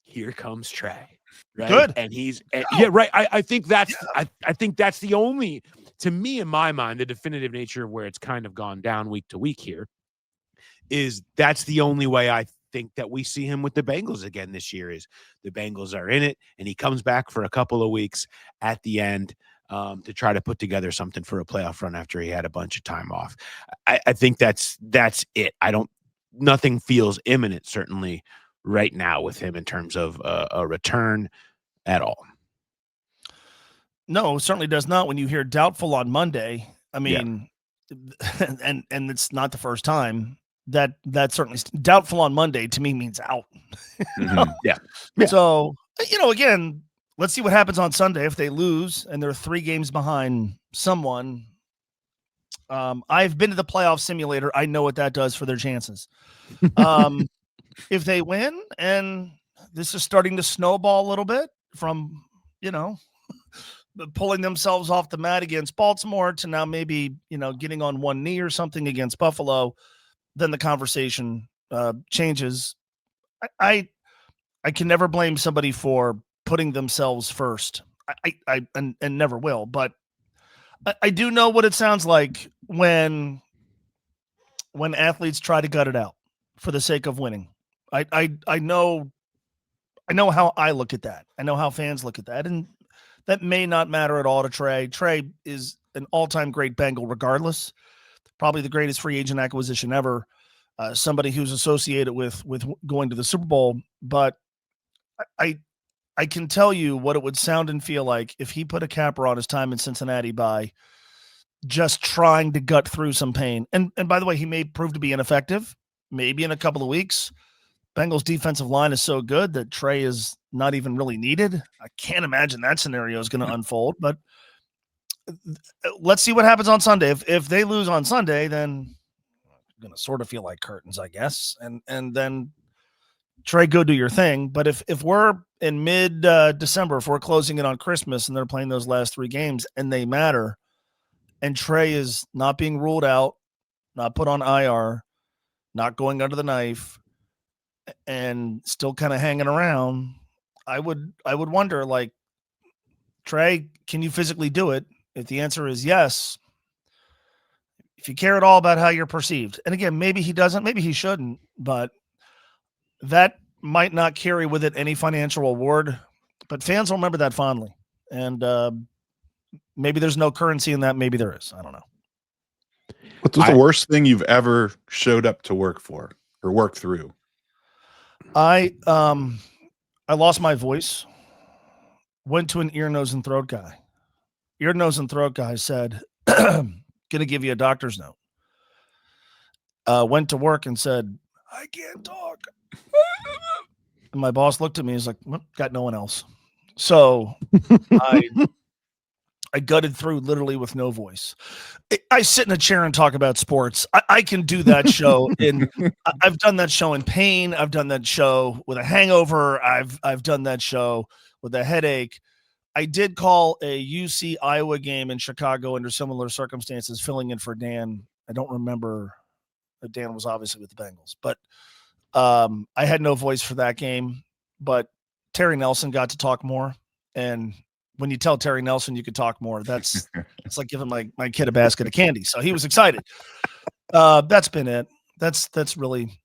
here comes Trey. Right. Good. And yeah, right. I think that's I think that's the only, to me, in my mind, the definitive nature of where it's kind of gone down week to week here is that's the only way I think that we see him with the Bengals again this year is the Bengals are in it and he comes back for a couple of weeks at the end to try to put together something for a playoff run after he had a bunch of time off. I think that's it. Nothing feels imminent, certainly right now with him in terms of a return at all. No, certainly does not. When you hear doubtful on Monday, I mean, and it's not the first time that certainly doubtful on Monday to me means out. Yeah. So, again, let's see what happens on Sunday. If they lose and they're 3 games behind someone, I've been to the playoff simulator. I know what that does for their chances. If they win and this is starting to snowball a little bit from, pulling themselves off the mat against Baltimore to now maybe, getting on one knee or something against Buffalo, then the conversation changes. I can never blame somebody for putting themselves first. I never will, but I do know what it sounds like when athletes try to gut it out for the sake of winning. I know how I look at that. I know how fans look at that. And that may not matter at all to Trey. Trey is an all-time great Bengal regardless. Probably the greatest free agent acquisition ever. Somebody who's associated with going to the Super Bowl. But I can tell you what it would sound and feel like if he put a capper on his time in Cincinnati by just trying to gut through some pain. And by the way, he may prove to be ineffective. Maybe in a couple of weeks. Bengals defensive line is so good that Trey is not even really needed. I can't imagine that scenario is going to unfold, but let's see what happens on Sunday. If they lose on Sunday, then I'm going to sort of feel like curtains, I guess. And then Trey, go do your thing. But if we're in mid December, if we're closing it on Christmas and they're playing those last 3 games and they matter, and Trey is not being ruled out, not put on IR, not going under the knife, and still kind of hanging around, I would wonder, like, Trey, can you physically do it? If the answer is yes, if you care at all about how you're perceived, and again, maybe he doesn't, maybe he shouldn't, but that might not carry with it any financial reward, but fans will remember that fondly. And maybe there's no currency in that. Maybe there is. I don't know. What's the worst thing you've ever showed up to work for or work through? I lost my voice, went to an ear, nose, and throat guy. Ear, nose, and throat guy said, going to give you a doctor's note. Went to work and said, I can't talk. And my boss looked at me. He's like, well, got no one else. So I gutted through literally with no voice. I sit in a chair and talk about sports. I can do that show I've done that show in pain. I've done that show with a hangover. I've done that show with a headache. I did call a UC Iowa game in Chicago under similar circumstances, filling in for Dan. I don't remember. Dan was obviously with the Bengals, but I had no voice for that game. But Terry Nelson got to talk more, and when you tell Terry Nelson you could talk more, it's like giving my kid a basket of candy. So he was excited. That's been it. That's really.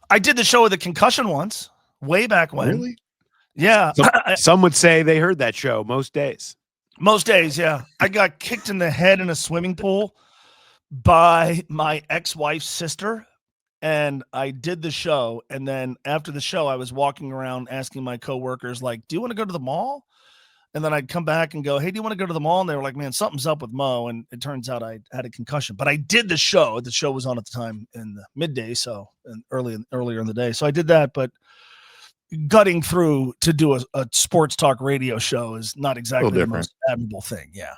I did the show with a concussion once, way back when. Really? Yeah. Some would say they heard that show most days. Most days, yeah. I got kicked in the head in a swimming pool by my ex-wife's sister, and I did the show. And then after the show, I was walking around asking my coworkers, like, do you want to go to the mall? And then I'd come back and go, hey, do you want to go to the mall? And they were like, man, something's up with Mo. And it turns out I had a concussion. But I did the show. The show was on at the time in the midday, so earlier in the day. So I did that. But gutting through to do a sports talk radio show is not exactly the most admirable thing. Yeah.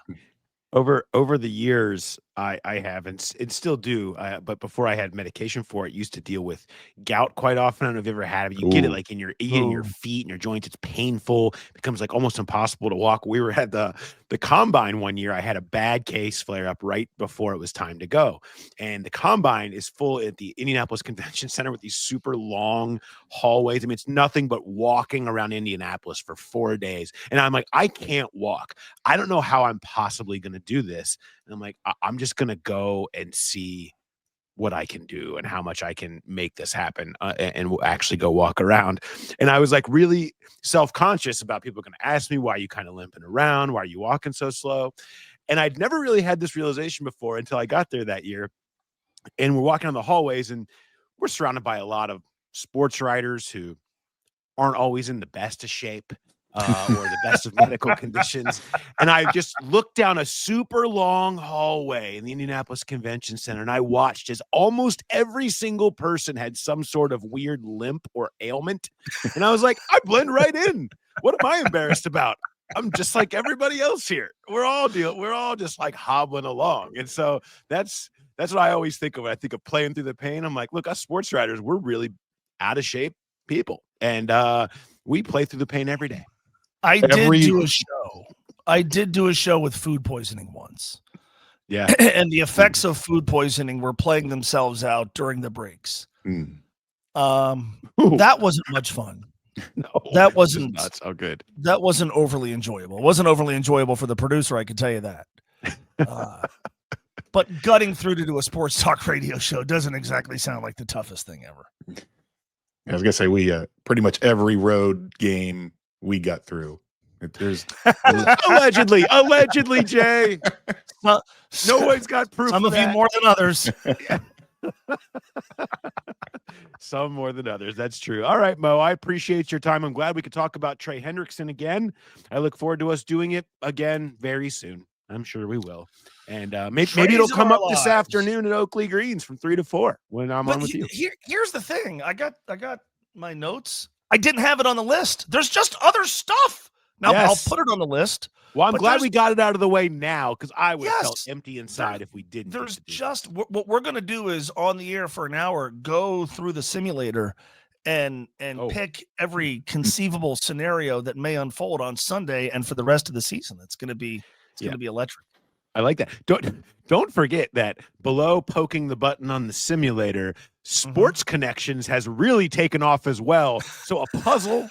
Over the years, I have and still do, but before I had medication for it, used to deal with gout quite often. I don't know if you ever had it. You get it like in your feet and your joints. It's painful. It becomes like almost impossible to walk. We were at the combine one year. I had a bad case flare up right before it was time to go, and the combine is full at the Indianapolis Convention Center with these super long hallways. I mean, it's nothing but walking around Indianapolis for 4 days, and I'm like, I can't walk. I don't know how I'm possibly going to do this. And I'm like, I'm just going to go and see what I can do and how much I can make this happen and we'll actually go walk around. And I was like really self-conscious about people going to ask me, why are you kind of limping around? Why are you walking so slow? And I'd never really had this realization before until I got there that year. And we're walking on the hallways and we're surrounded by a lot of sports writers who aren't always in the best of shape. Or the best of medical conditions. And I just looked down a super long hallway in the Indianapolis Convention Center, and I watched as almost every single person had some sort of weird limp or ailment. And I was like, I blend right in. What am I embarrassed about? I'm just like everybody else here. We're all just like hobbling along. And so that's what I always think of when I think of playing through the pain. I'm like, look, us sports writers, we're really out of shape people. And we play through the pain every day. I did do a show with food poisoning once. Yeah. And the effects of food poisoning were playing themselves out during the breaks. That wasn't much fun. No, that wasn't nuts. Oh, good. That wasn't overly enjoyable. It wasn't overly enjoyable for the producer, I can tell you that. But gutting through to do a sports talk radio show doesn't exactly sound like the toughest thing ever. I was gonna say we pretty much every road game we got through. There's allegedly, Jay. No one's got proof. Some of you more than others. Some more than others. That's true. All right, Mo, I appreciate your time. I'm glad we could talk about Trey Hendrickson again. I look forward to us doing it again very soon. I'm sure we will. And maybe it'll come up this afternoon at Oakley Greens from 3 to 4 when I'm on with you. Here's the thing. I got my notes. I didn't have it on the list. There's just other stuff. Now I'll put it on the list. Well, I'm glad we got it out of the way now because I would have felt empty inside if we didn't. There's just what we're going to do is on the air for an hour, go through the simulator and pick every conceivable scenario that may unfold on Sunday and for the rest of the season. It's going to be electric. I like that. Don't forget that below poking the button on the simulator, Sports Connections has really taken off as well. So a puzzle,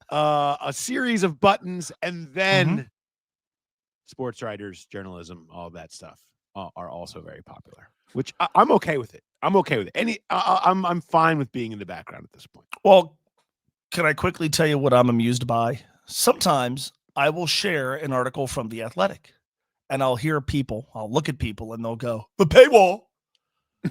a series of buttons, and then sports writers, journalism, all that stuff are also very popular. Which I'm okay with it. I'm okay with it. I'm fine with being in the background at this point. Well, can I quickly tell you what I'm amused by? Sometimes I will share an article from The Athletic. And I'll look at people and they'll go, the paywall.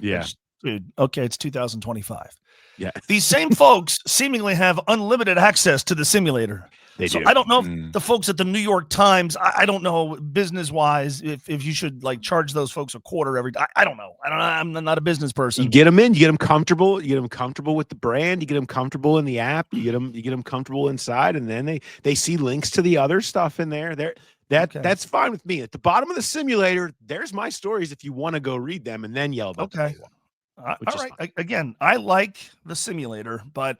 Yeah. Dude, okay, it's 2025. Yeah. These same folks seemingly have unlimited access to the simulator. They do. I don't know if the folks at the New York Times, I don't know business-wise if you should like charge those folks a quarter every day. I don't know. I'm not a business person. You get them in, you get them comfortable, with the brand, you get them comfortable in the app, you get them comfortable inside, and then they see links to the other stuff in there. That's fine with me. At the bottom of the simulator, there's my stories if you want to go read them and then yell about the paywall. All right. Again, I like the simulator, but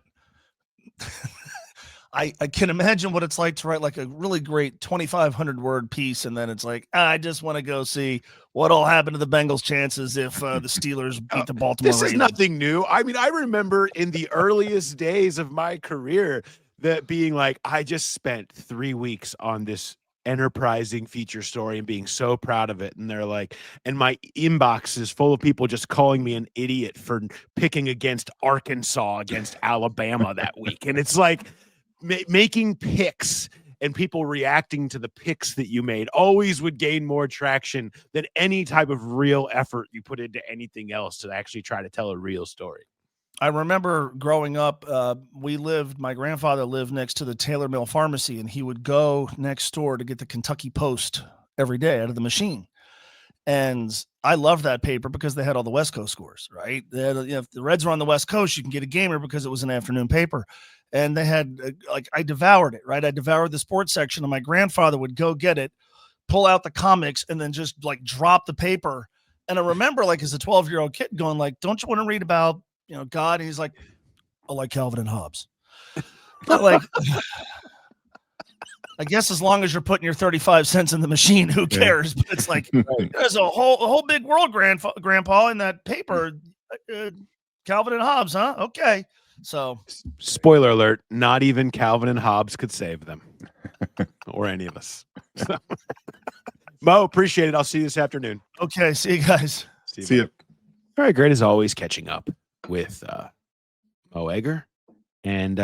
I can imagine what it's like to write like a really great 2,500 word piece. And then it's like, I just want to go see what'll happen to the Bengals' chances if the Steelers beat the Baltimore Ravens. This is nothing new. I mean, I remember in the earliest days of my career that being like, I just spent 3 weeks on this enterprising feature story and being so proud of it. And they're like, and my inbox is full of people just calling me an idiot for picking against Arkansas against Alabama that week. And it's like making picks and people reacting to the picks that you made always would gain more traction than any type of real effort you put into anything else to actually try to tell a real story. I remember growing up, my grandfather lived next to the Taylor Mill Pharmacy, and he would go next door to get the Kentucky Post every day out of the machine. And I loved that paper because they had all the West Coast scores, right? They had, if the Reds were on the West Coast, you can get a gamer because it was an afternoon paper. and they had I devoured it, right? I devoured the sports section, and my grandfather would go get it, pull out the comics, and then just like drop the paper. And I remember like as a 12-year-old kid going like, don't you want to read about, God? And he's like, I like Calvin and Hobbes. But like, I guess as long as you're putting your 35 cents in the machine, who cares? But it's like, there's a whole big world, grandpa, in that paper. Calvin and Hobbes, huh? Okay. So, spoiler alert, not even Calvin and Hobbes could save them or any of us. So. Mo, appreciate it. I'll see you this afternoon. Okay. See you guys. See you. All right. Great as always, catching up with Mo Egger and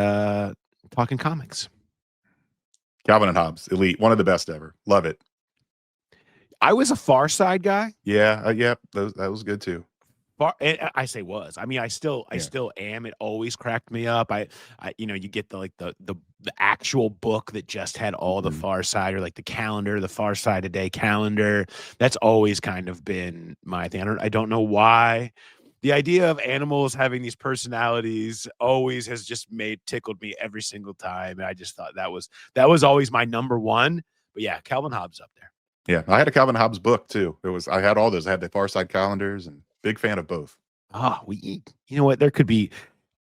talking comics. Calvin and Hobbes, elite, one of the best ever. Love it. I was a Far Side guy. Yeah, that was good too. I say was. I mean, I still am. It always cracked me up. You get the actual book that just had all the Far Side, or like the calendar, the Far Side a Day calendar. That's always kind of been my thing. I don't know why. The idea of animals having these personalities always has just tickled me every single time. And I just thought that was always my number one. But yeah, Calvin Hobbes up there. Yeah, I had a Calvin Hobbes book too. I had all those. I had the Far Side calendars, and big fan of both. You know what? There could be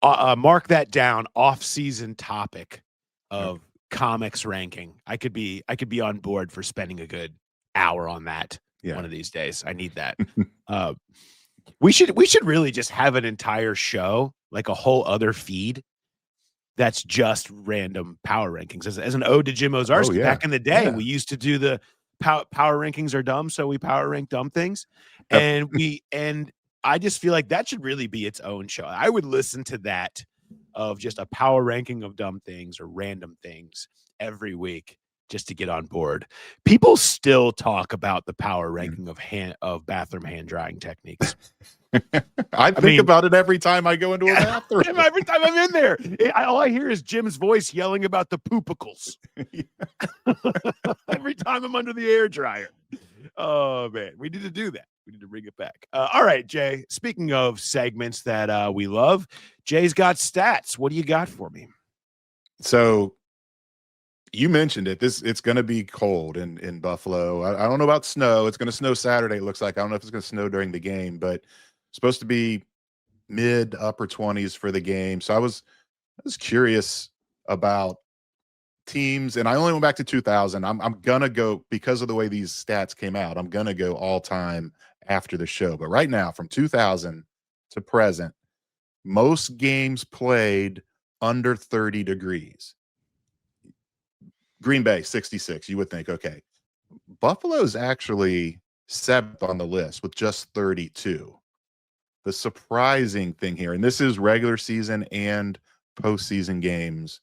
mark that down, off-season topic of comics ranking. I could be on board for spending a good hour on that one of these days. I need that. We should really just have an entire show, like a whole other feed that's just random power rankings. As an ode to Jim Ozarski, back in the day, we used to do the power rankings are dumb, so we power rank dumb things. And I just feel like that should really be its own show. I would listen to that, of just a power ranking of dumb things or random things every week, just to get on board. People still talk about the power ranking of bathroom hand drying techniques. I think about it every time I go into a bathroom. Every time I'm in there, all I hear is Jim's voice yelling about the poopicles. Every time I'm under the air dryer. Oh man, we need to do that. We need to bring it back. All right, Jay. Speaking of segments that we love, Jay's got stats. What do you got for me? So you mentioned it. It's going to be cold in Buffalo. I don't know about snow. It's going to snow Saturday, it looks like. I don't know if it's going to snow during the game, but supposed to be mid upper 20s for the game. So I was curious about teams, and I only went back to 2000. I'm gonna go, because of the way these stats came out, I'm gonna go all time after the show. But right now, from 2000 to present, most games played under 30 degrees. Green Bay 66. You would think, okay, Buffalo's actually 7th on the list with just 32. The surprising thing here, and this is regular season and postseason games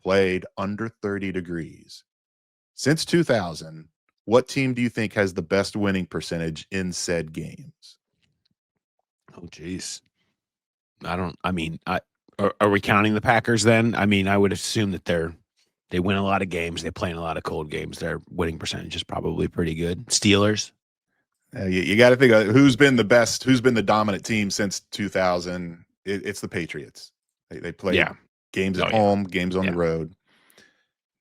played under 30 degrees. Since 2000, what team do you think has the best winning percentage in said games? Oh, geez. Are we counting the Packers then? I mean, I would assume that they win a lot of games. They play in a lot of cold games. Their winning percentage is probably pretty good. Steelers. You got to think of who's been the best, who's been the dominant team since 2000. It's the Patriots. They play games at home, games on the road.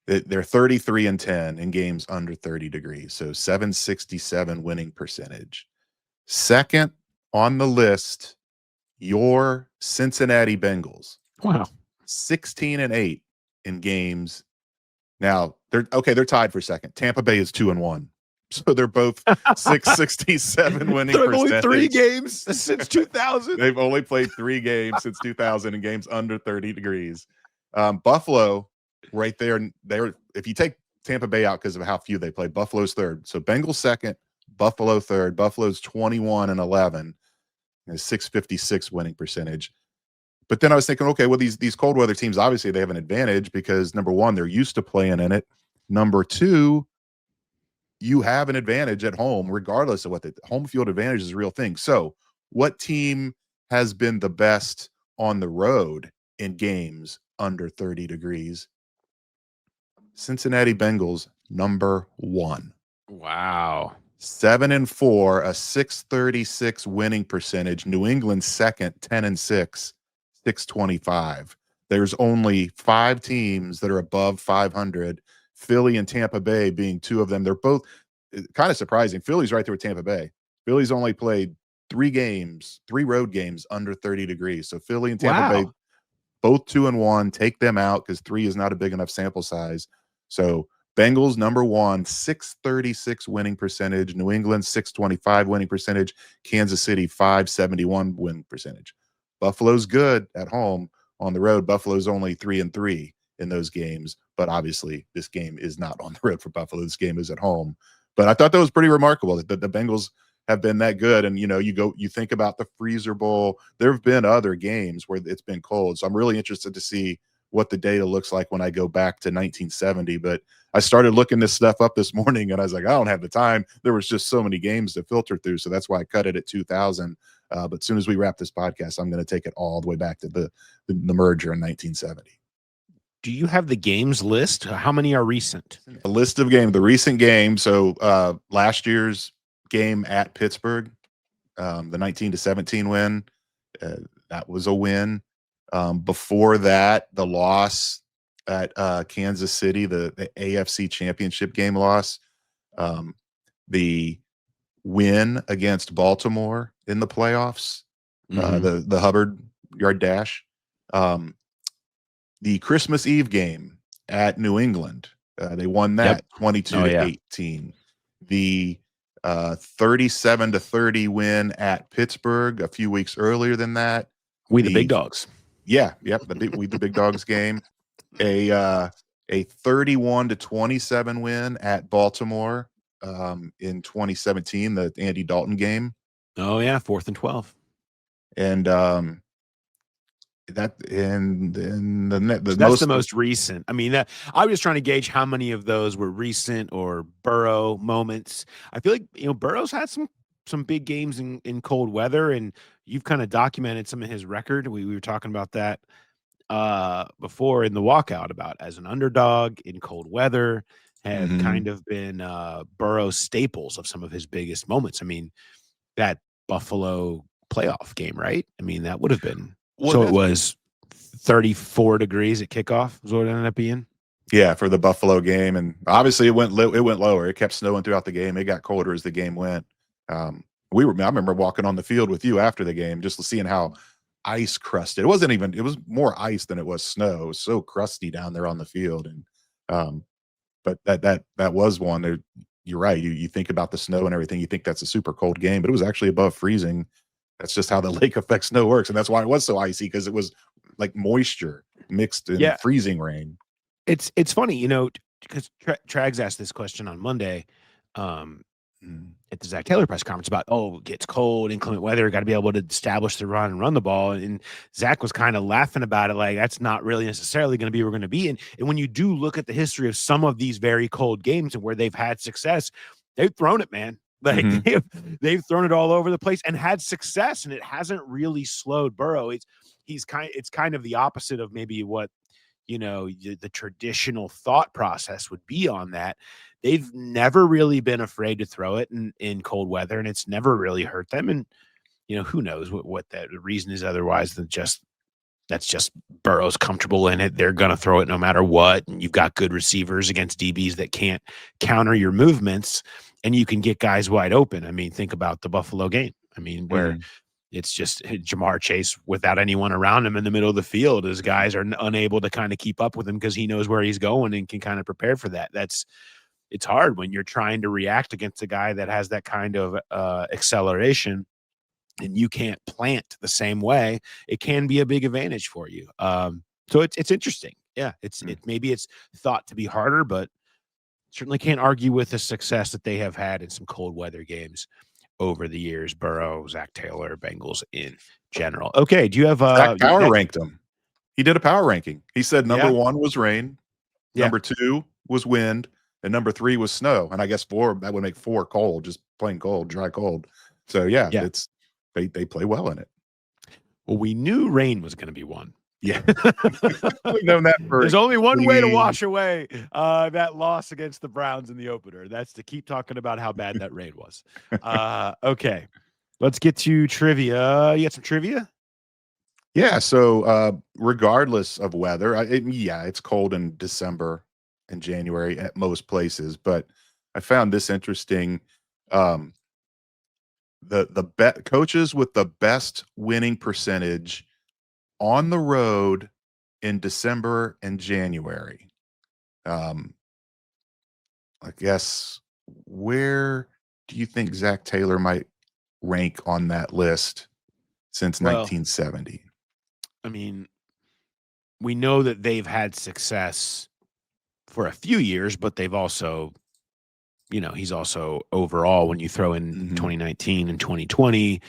They're 33-10 in games under 30 degrees. So 767 winning percentage. Second on the list, your Cincinnati Bengals. Wow. 16-8 in games. Now they're tied for second. Tampa Bay is 2-1. So they're both 667 winning They've percentage. only 3 games since 2000. They've only played 3 games since 2000 in games under 30 degrees. Buffalo, right there. If you take Tampa Bay out because of how few they played, Buffalo's third. So Bengals second, Buffalo third. Buffalo's 21-11, and 656 winning percentage. But then I was thinking, okay, well, these cold weather teams, obviously they have an advantage because number one, they're used to playing in it. Number two, you have an advantage at home, regardless of what the home field advantage is a real thing. So what team has been the best on the road in games under 30 degrees? Cincinnati Bengals, number 1. Wow. 7-4, a 636 winning percentage. New England second, 10-6, 625. there's only 5 teams that are above 500. Philly and Tampa Bay being 2 of them. They're both kind of surprising. Philly's right there with Tampa Bay. Philly's only played 3 road games under 30 degrees. So Philly and Tampa Bay, both 2-1. Take them out because 3 is not a big enough sample size. So Bengals number 1, 636 winning percentage. New England 625 winning percentage. Kansas City 571 win percentage. Buffalo's good at home. On the road, Buffalo's only 3-3 in those games. But obviously, this game is not on the road for Buffalo. This game is at home. But I thought that was pretty remarkable that the Bengals have been that good. And, you think about the Freezer Bowl. There have been other games where it's been cold. So I'm really interested to see what the data looks like when I go back to 1970. But I started looking this stuff up this morning, and I was like, I don't have the time. There was just so many games to filter through. So that's why I cut it at 2000. But as soon as we wrap this podcast, I'm going to take it all the way back to the merger in 1970. Do you have the games list? How many are recent? A list of games, the recent game. So last year's game at Pittsburgh, the 19-17 win, that was a win. Before that, the loss at Kansas City, the AFC Championship game loss. The win against Baltimore in the playoffs, the Hubbard yard dash. The Christmas Eve game at New England, they won that 22-18. The 37-30 win at Pittsburgh a few weeks earlier than that. We the big dogs. Yeah, the big dogs game. A 31-27 win at Baltimore in 2017, the Andy Dalton game. Oh yeah, 4th and 12. And that's the most recent. I mean, I was just trying to gauge how many of those were recent or Burrow moments. I feel like Burrow's had some big games in cold weather, and you've kind of documented some of his record. We were talking about that before in the walkout about as an underdog in cold weather have kind of been Burrow staples of some of his biggest moments. I mean, that Buffalo playoff game, right? I mean, that would have been. So it was 34 degrees at kickoff is what it ended up being. Yeah, for the Buffalo game, and obviously it went lower. It kept snowing throughout the game. It got colder as the game went. I remember walking on the field with you after the game, just seeing how ice crusted. It was more ice than it was snow. It was so crusty down there on the field, and but that was one. There, you're right. You think about the snow and everything. You think that's a super cold game, but it was actually above freezing. That's just how the lake effect snow works. And that's why it was so icy, because it was like moisture mixed in freezing rain. It's funny, because Trags asked this question on Monday at the Zach Taylor press conference about, it gets cold, inclement weather, got to be able to establish the run and run the ball. And Zach was kind of laughing about it, like, that's not really necessarily going to be where we're going to be. And when you do look at the history of some of these very cold games and where they've had success, they've thrown it, man. Like they've thrown it all over the place and had success, and it hasn't really slowed Burrow. It's kind of the opposite of maybe what the traditional thought process would be on that. They've never really been afraid to throw it in cold weather, and it's never really hurt them. And who knows what that reason is otherwise than that's just Burrow's comfortable in it. They're going to throw it no matter what. And you've got good receivers against DBs that can't counter your movements, and you can get guys wide open. I mean, think about the Buffalo game. I mean, where it's just Jamar Chase without anyone around him in the middle of the field, as guys are unable to kind of keep up with him because he knows where he's going and can kind of prepare for that. It's hard when you're trying to react against a guy that has that kind of acceleration, and you can't plant the same way. It can be a big advantage for you. So it's interesting. Yeah, maybe it's thought to be harder, but certainly can't argue with the success that they have had in some cold weather games over the years. Burrow, Zach Taylor, Bengals in general. Okay, do you have Zach power ranked them? He did a power ranking. He said number 1 was rain, number 2 was wind, and number 3 was snow. And I guess 4, that would make 4 cold, just plain cold, dry cold. So it's they play well in it. Well, we knew rain was going to be one. Yeah. We've known that for There's only one way to wash away that loss against the Browns in the opener. That's to keep talking about how bad that rain was. Okay. Let's get to trivia. You got some trivia? Yeah. So regardless of weather, it's cold in December and January at most places, but I found this interesting. Um, the coaches with the best winning percentage on the road in December and January. Um, I guess where do you think Zach Taylor might rank on that list since Well, 1970? I mean, we know that they've had success for a few years, but they've also, he's also overall, when you throw in Mhm. 2019 and 2020,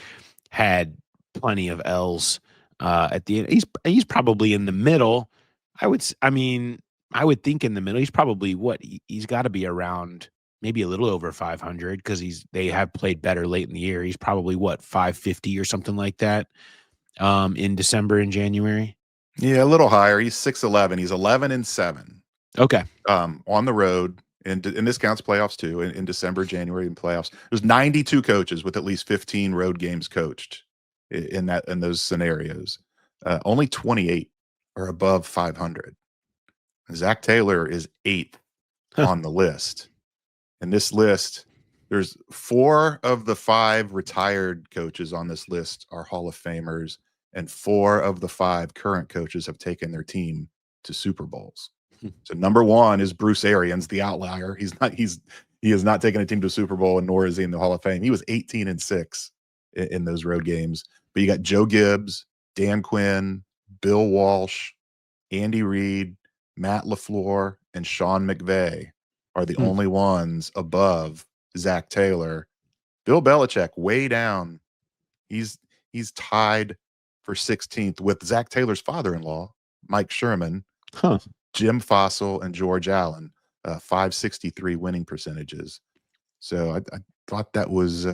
had plenty of L's at the end. He's probably in the middle. I would think in the middle. He's probably he's got to be around maybe a little over 500 because they have played better late in the year. He's probably 550 or something like that in December and January. Yeah, a little higher. He's 6'11". He's 11-7 Okay. on the road. And this counts playoffs too. In December, January, and playoffs, there's 92 coaches with at least 15 road games coached in those scenarios. Only 28 are above 500. Zach Taylor is 8th on the list. And this list, there's 4 of the 5 retired coaches on this list are Hall of Famers, and 4 of the 5 current coaches have taken their team to Super Bowls. So number 1 is Bruce Arians, the outlier. He has not taken a team to a Super Bowl, and nor is he in the Hall of Fame. He was 18-6 in those road games. But you got Joe Gibbs, Dan Quinn, Bill Walsh, Andy Reid, Matt LaFleur, and Sean McVay are the only ones above Zach Taylor. Bill Belichick way down. He's tied for 16th with Zach Taylor's father-in-law, Mike Sherman, Jim Fossil, and George Allen, 563 winning percentages. So I thought that was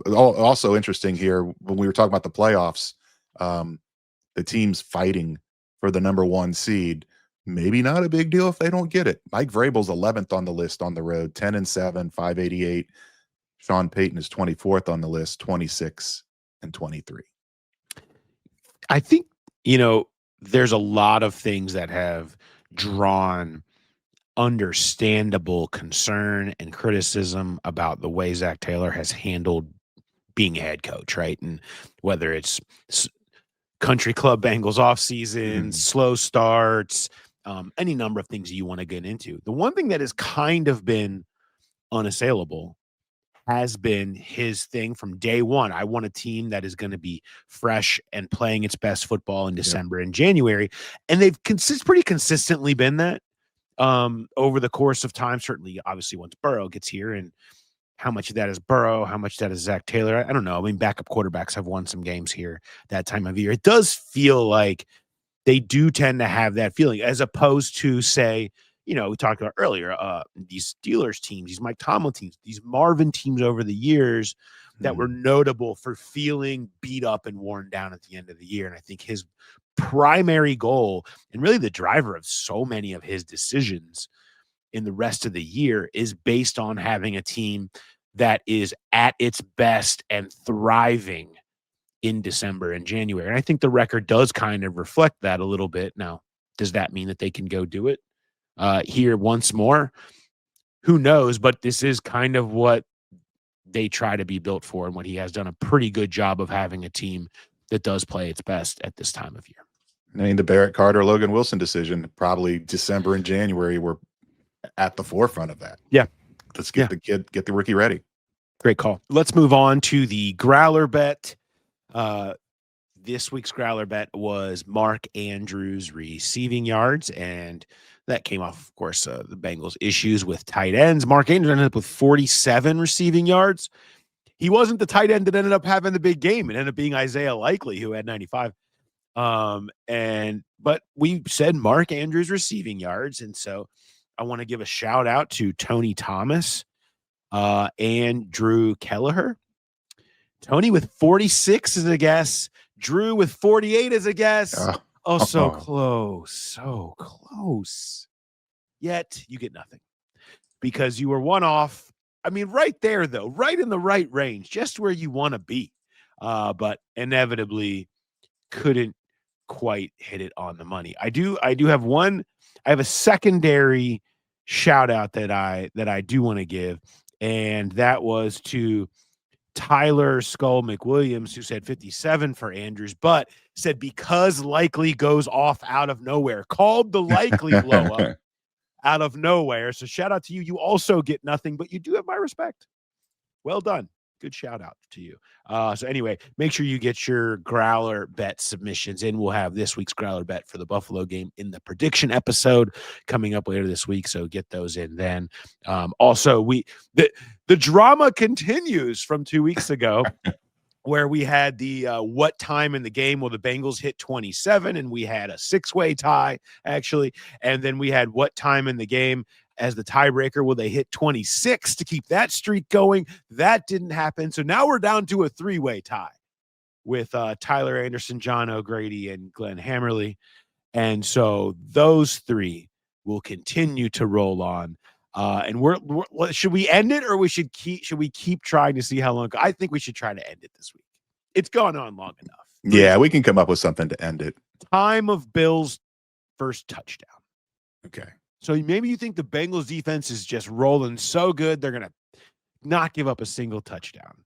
also interesting here when we were talking about the playoffs. The teams fighting for the number 1 seed. Maybe not a big deal if they don't get it. Mike Vrabel's 11th on the list on the road, 10-7, 588. Sean Payton is 24th on the list, 26-23. I think, there's a lot of things that have drawn understandable concern and criticism about the way Zach Taylor has handled being a head coach, right? And whether it's country club Bengals offseason, slow starts, any number of things you want to get into. The one thing that has kind of been unassailable has been his thing from day one. I want a team that is going to be fresh and playing its best football in December and January. And they've pretty consistently been that over the course of time. Certainly, obviously, once Burrow gets here, and how much of that is Burrow, how much of that is Zach Taylor, I don't know. I mean, backup quarterbacks have won some games here that time of year. It does feel like they do tend to have that feeling, as opposed to, say, we talked about earlier, these Steelers teams, these Mike Tomlin teams, these Marvin teams over the years that were notable for feeling beat up and worn down at the end of the year. And I think his primary goal, and really the driver of so many of his decisions in the rest of the year, is based on having a team that is at its best and thriving in December and January. And I think the record does kind of reflect that a little bit. Now, does that mean that they can go do it here once more? Who knows? But this is kind of what they try to be built for, and what he has done a pretty good job of having a team that does play its best at this time of year. I mean, the Barrett Carter, Logan Wilson decision, probably December and January were at the forefront of that. Yeah. Let's get the rookie ready. Great call. Let's move on to the Growler bet. This week's Growler bet was Mark Andrews receiving yards, and that came off, of course, the Bengals' issues with tight ends. Mark Andrews ended up with 47 receiving yards. He wasn't the tight end that ended up having the big game. It ended up being Isaiah Likely, who had 95. But we said Mark Andrews receiving yards, and so I want to give a shout out to Tony Thomas and Drew Kelleher. Tony with 46 as a guess. Drew with 48 as a guess. So close. So close. Yet you get nothing because you were one off. I mean, right there, though, right in the right range, just where you want to be. But inevitably couldn't quite hit it on the money. I do have one. I have a secondary shout out that I do want to give, and that was to Tyler Skull McWilliams, who said 57 for Andrews, but said because likely goes off out of nowhere, called the likely blow up out of nowhere. So shout out to you. You also get nothing, but you do have my respect. Well done. Good shout out to you. So anyway, make sure you get your Growler Bet submissions in. We'll have this week's Growler Bet for the Buffalo game in the prediction episode coming up later this week. So get those in then. Also, the drama continues from 2 weeks ago. Where we had the what time in the game will the Bengals hit 27, and we had a 6-way tie, actually. And then we had what time in the game as the tiebreaker will they hit 26 to keep that streak going. That didn't happen. So now we're down to a 3-way tie with Tyler Anderson, John O'Grady, and Glenn Hammerly. And so those three will continue to roll on. And we're should we end it, or should we keep trying to see how long? I think we should try to end it this week. It's gone on long enough. Yeah, we can come up with something to end it. Time of Bill's first touchdown. Okay. So maybe you think the Bengals defense is just rolling so good they're gonna not give up a single touchdown.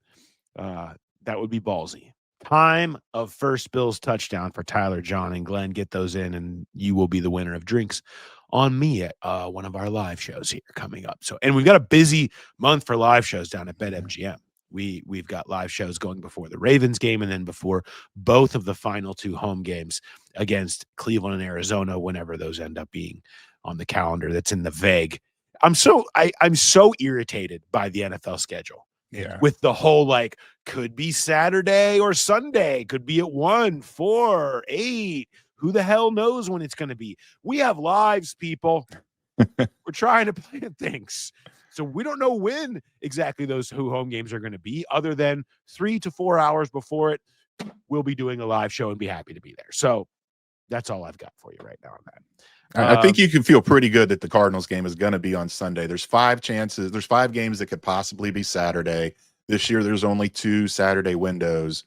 That would be ballsy. Time of first Bills touchdown for Tyler, John, and Glenn. Get those in, and you will be the winner of drinks on me at one of our live shows here coming up. So, and we've got a busy month for live shows down at BetMGM. We've got live shows going before the Ravens game and then before both of the final 2 home games against Cleveland and Arizona, whenever those end up being on the calendar. That's in the vague. I'm so irritated by the NFL schedule. Yeah. With the whole could be Saturday or Sunday, could be at 1, 4, 8. Who the hell knows when it's going to be? We have lives, people. We're trying to plan things. So we don't know when exactly those home games are going to be, other than 3 to 4 hours before it. We'll be doing a live show and be happy to be there. So that's all I've got for you right now on that. I think you can feel pretty good that the Cardinals game is going to be on Sunday. There's 5 chances. There's 5 games that could possibly be Saturday. This year, there's only 2 Saturday windows.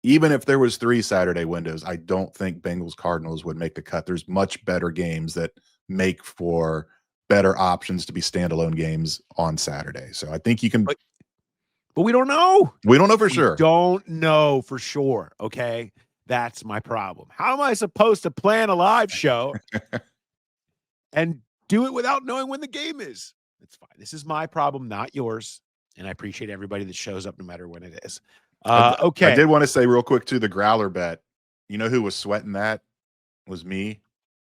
Even if there was 3 Saturday windows, I don't think Bengals Cardinals would make the cut. There's much better games that make for better options to be standalone games on Saturday. So I think you can. But we don't know. We don't know for sure. Don't know for sure. Okay. That's my problem. How am I supposed to plan a live show and do it without knowing when the game is? It's fine. This is my problem, not yours. And I appreciate everybody that shows up no matter when it is. Okay. I did want to say real quick to the Growler Bet. You know who was sweating that? Was me.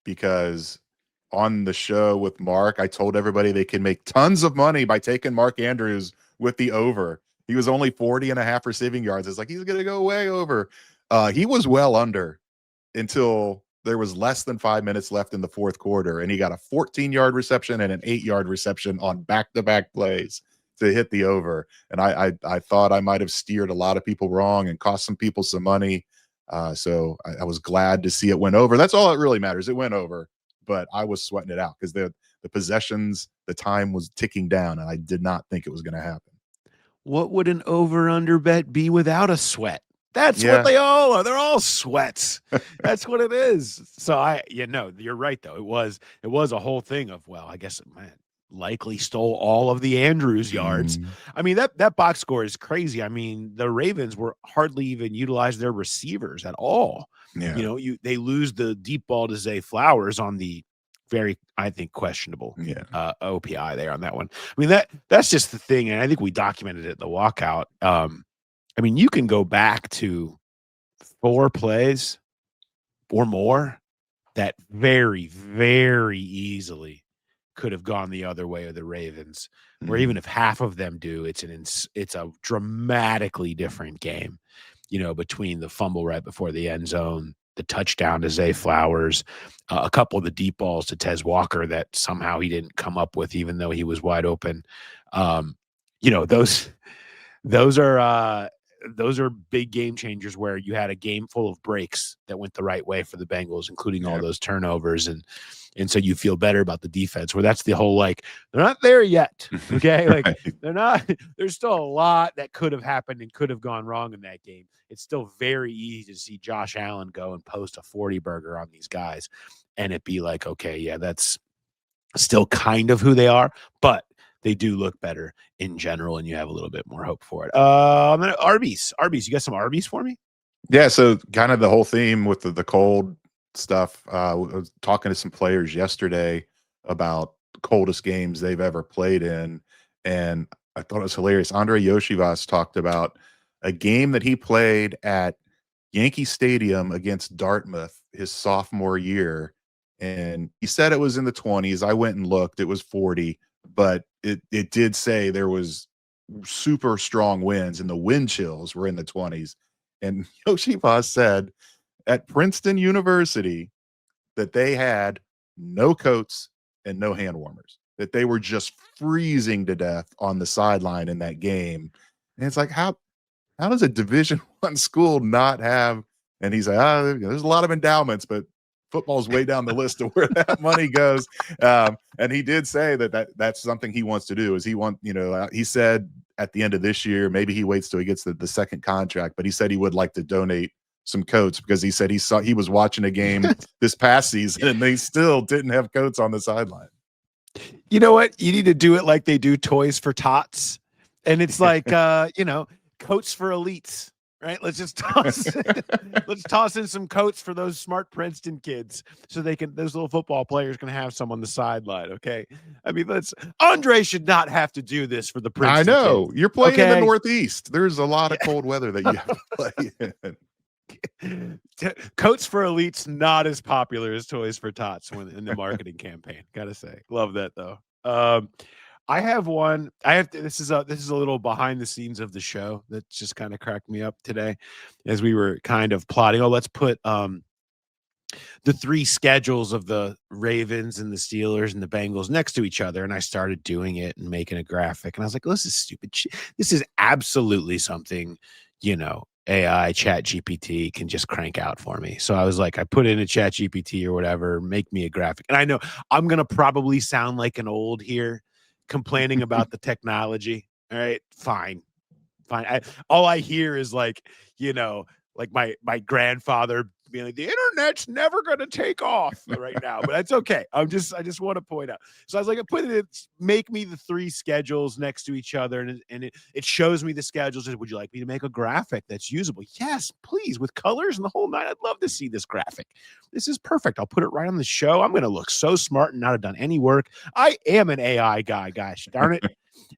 Because on the show with Mark, I told everybody they can make tons of money by taking Mark Andrews with the over. He was only 40.5 receiving yards. It's like, he's going to go way over. He was well under until there was less than 5 minutes left in the fourth quarter, and he got a 14-yard reception and an 8-yard reception on back-to-back plays to hit the over. And I thought I might have steered a lot of people wrong and cost some people some money. So I was glad to see it went over. That's all that really matters. It went over, but I was sweating it out because the possessions, the time was ticking down, and I did not think it was going to happen. What would an over-under bet be without a sweat? That's what they all are. They're all sweats. That's what it is. So you're right though. It was a whole thing of, well, I guess man likely stole all of the Andrews yards. I mean, that box score is crazy. I mean, the Ravens were hardly even utilized their receivers at all. Yeah. You know, they lose the deep ball to Zay Flowers on the very, I think, questionable OPI there on that one. I mean, that's just the thing. And I think we documented it in the walkout. I mean, you can go back to 4 plays or more that very, very easily could have gone the other way of the Ravens, where even if half of them do, it's a dramatically different game, between the fumble right before the end zone, the touchdown to Zay Flowers, a couple of the deep balls to Tez Walker that somehow he didn't come up with, even though he was wide open. Those are big game changers where you had a game full of breaks that went the right way for the Bengals, including all those turnovers. And And so you feel better about the defense, where that's the whole, like, they're not there yet. Okay. Like they're not, there's still a lot that could have happened and could have gone wrong in that game. It's still very easy to see Josh Allen go and post a 40 burger on these guys and it be like, okay, yeah, that's still kind of who they are, but they do look better in general, and you have a little bit more hope for it. Arby's, you got some Arby's for me? Yeah, so kind of the whole theme with the cold stuff. I was talking to some players yesterday about coldest games they've ever played in, and I thought it was hilarious. Andre Yoshivas talked about a game that he played at Yankee Stadium against Dartmouth his sophomore year, and he said it was in the 20s. I went and looked; it was 40, but it did say there was super strong winds, and the wind chills were in the 20s. And Yoshivas said at Princeton University that they had no coats and no hand warmers, that they were just freezing to death on the sideline in that game. And it's like, how does a Division I school not have? And he's like, there's a lot of endowments, but football's way down the list of where that money goes. And he did say that's something he wants to do. Is he said at the end of this year, maybe he waits till he gets the second contract, but he said he would like to donate some coats, because he said he was watching a game this past season and they still didn't have coats on the sideline. You know what? You need to do it like they do Toys for Tots. And it's like, coats for elites, right? Let's just toss in some coats for those smart Princeton kids so those little football players can have some on the sideline. Okay. I mean, Andre should not have to do this for the Princeton. I know kids. you're playing in the Northeast. There's a lot of cold weather that you have to play in. Coats for elites, not as popular as Toys for Tots in the marketing campaign. Gotta say, love that though. I have one. This is a little behind the scenes of the show that just kind of cracked me up today, as we were kind of plotting. Oh, let's put the three schedules of the Ravens and the Steelers and the Bengals next to each other, and I started doing it and making a graphic, and I was like, this is stupid shit. This is absolutely something, AI Chat GPT can just crank out for me. So I was like, I put in a Chat GPT or whatever, make me a graphic. And I know I'm going to probably sound like an old here complaining about the technology. All right, fine. All I hear is like my grandfather being like, the internet's never going to take off right now, but that's okay. I just want to point out. So I was like, I put it, make me the three schedules next to each other. And it shows me the schedules. Would you like me to make a graphic that's usable? Yes, please. With colors and the whole night. I'd love to see this graphic. This is perfect. I'll put it right on the show. I'm going to look so smart and not have done any work. I am an AI guy, gosh darn it.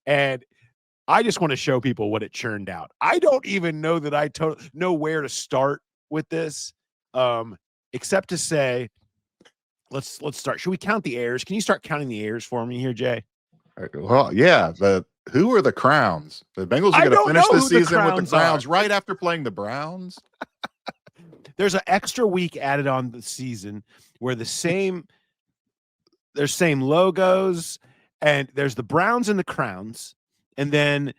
And I just want to show people what it churned out. I don't even know that I know where to start with this. Except to say, let's start. Should we count the errors? Can you start counting the errors for me here, Jay? Well, yeah. Who are the Crowns? The Bengals are going to finish this season with the Crowns right after playing the Browns. There's an extra week added on the season where there's same logos, and there's the Browns and the Crowns, and I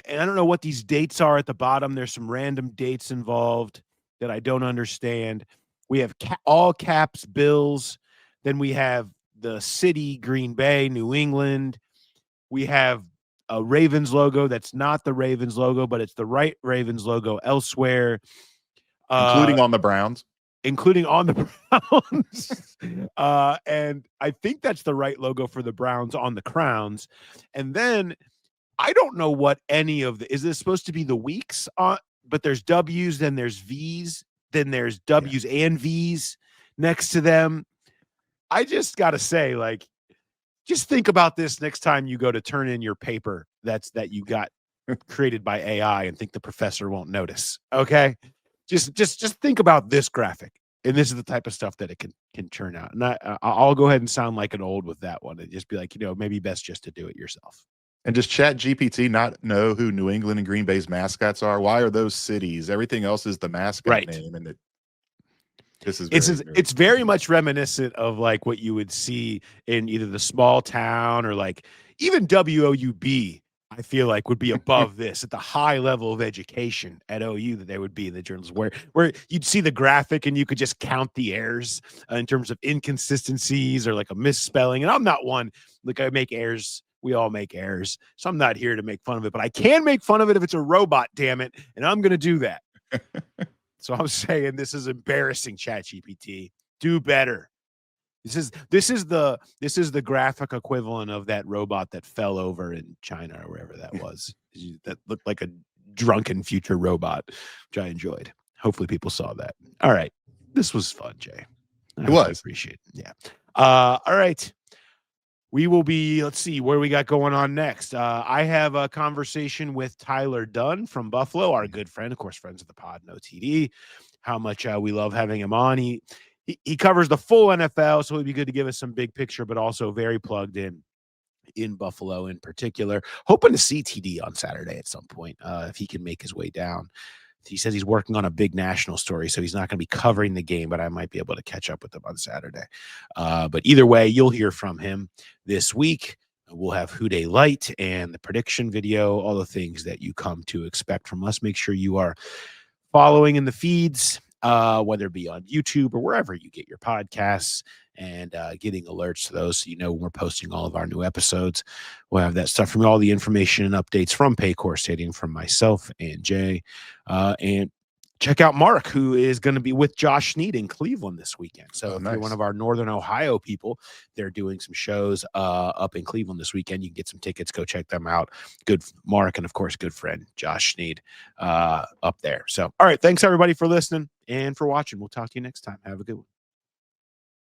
don't know what these dates are at the bottom. There's some random dates involved that I don't understand. We have all caps Bills. Then we have the city, Green Bay, New England. We have a Ravens logo that's not the Ravens logo, but it's the right Ravens logo elsewhere. Including on the Browns. And I think that's the right logo for the Browns on the Crowns. And then I don't know what any of is this supposed to be the weeks on? But there's W's, then there's V's, then there's W's and V's next to them. I just got to say, just think about this next time you go to turn in your paper that you got created by AI and think the professor won't notice. Okay. Just think about this graphic. And this is the type of stuff that it can churn out. And I'll go ahead and sound like an old with that one and just be like, maybe best just to do it yourself. And does Chat GPT not know who New England and Green Bay's mascots are? Why are those cities? Everything else is the mascot name. And it's very much reminiscent of like what you would see in either the small town or like even WOUB. I feel like would be above this at the high level of education at OU that they would be in the journals where you'd see the graphic and you could just count the errors in terms of inconsistencies or like a misspelling. And I'm not one, like I make errors. We all make errors. So I'm not here to make fun of it, but I can make fun of it if it's a robot, damn it. And I'm going to do that. So I'm saying this is embarrassing, ChatGPT. Do better. This is the graphic equivalent of that robot that fell over in China or wherever that was. That looked like a drunken future robot, which I enjoyed. Hopefully people saw that. All right. This was fun, Jay. It was. Appreciate it. Yeah. All right. We will be, let's see where we got going on next. I have a conversation with Tyler Dunn from Buffalo, our good friend, of course, friends of the pod, no TD. How much we love having him on. He covers the full NFL, so it'd be good to give us some big picture, but also very plugged in Buffalo in particular. Hoping to see TD on Saturday at some point if he can make his way down. He says he's working on a big national story, so he's not going to be covering the game, but I might be able to catch up with him on Saturday. But either way, you'll hear from him this week. We'll have Who Dey Light and the prediction video, all the things that you come to expect from us. Make sure you are following in the feeds, whether it be on YouTube or wherever you get your podcasts, and getting alerts to those so you know when we're posting all of our new episodes. We'll have that stuff from all the information and updates from Paycor Stadium from myself and Jay. And check out Mark, who is going to be with Josh Snead in Cleveland this weekend. So if you're one of our Northern Ohio people, they're doing some shows up in Cleveland this weekend. You can get some tickets. Go check them out. Good Mark and, of course, good friend Josh Snead up there. So, all right. Thanks, everybody, for listening and for watching. We'll talk to you next time. Have a good one.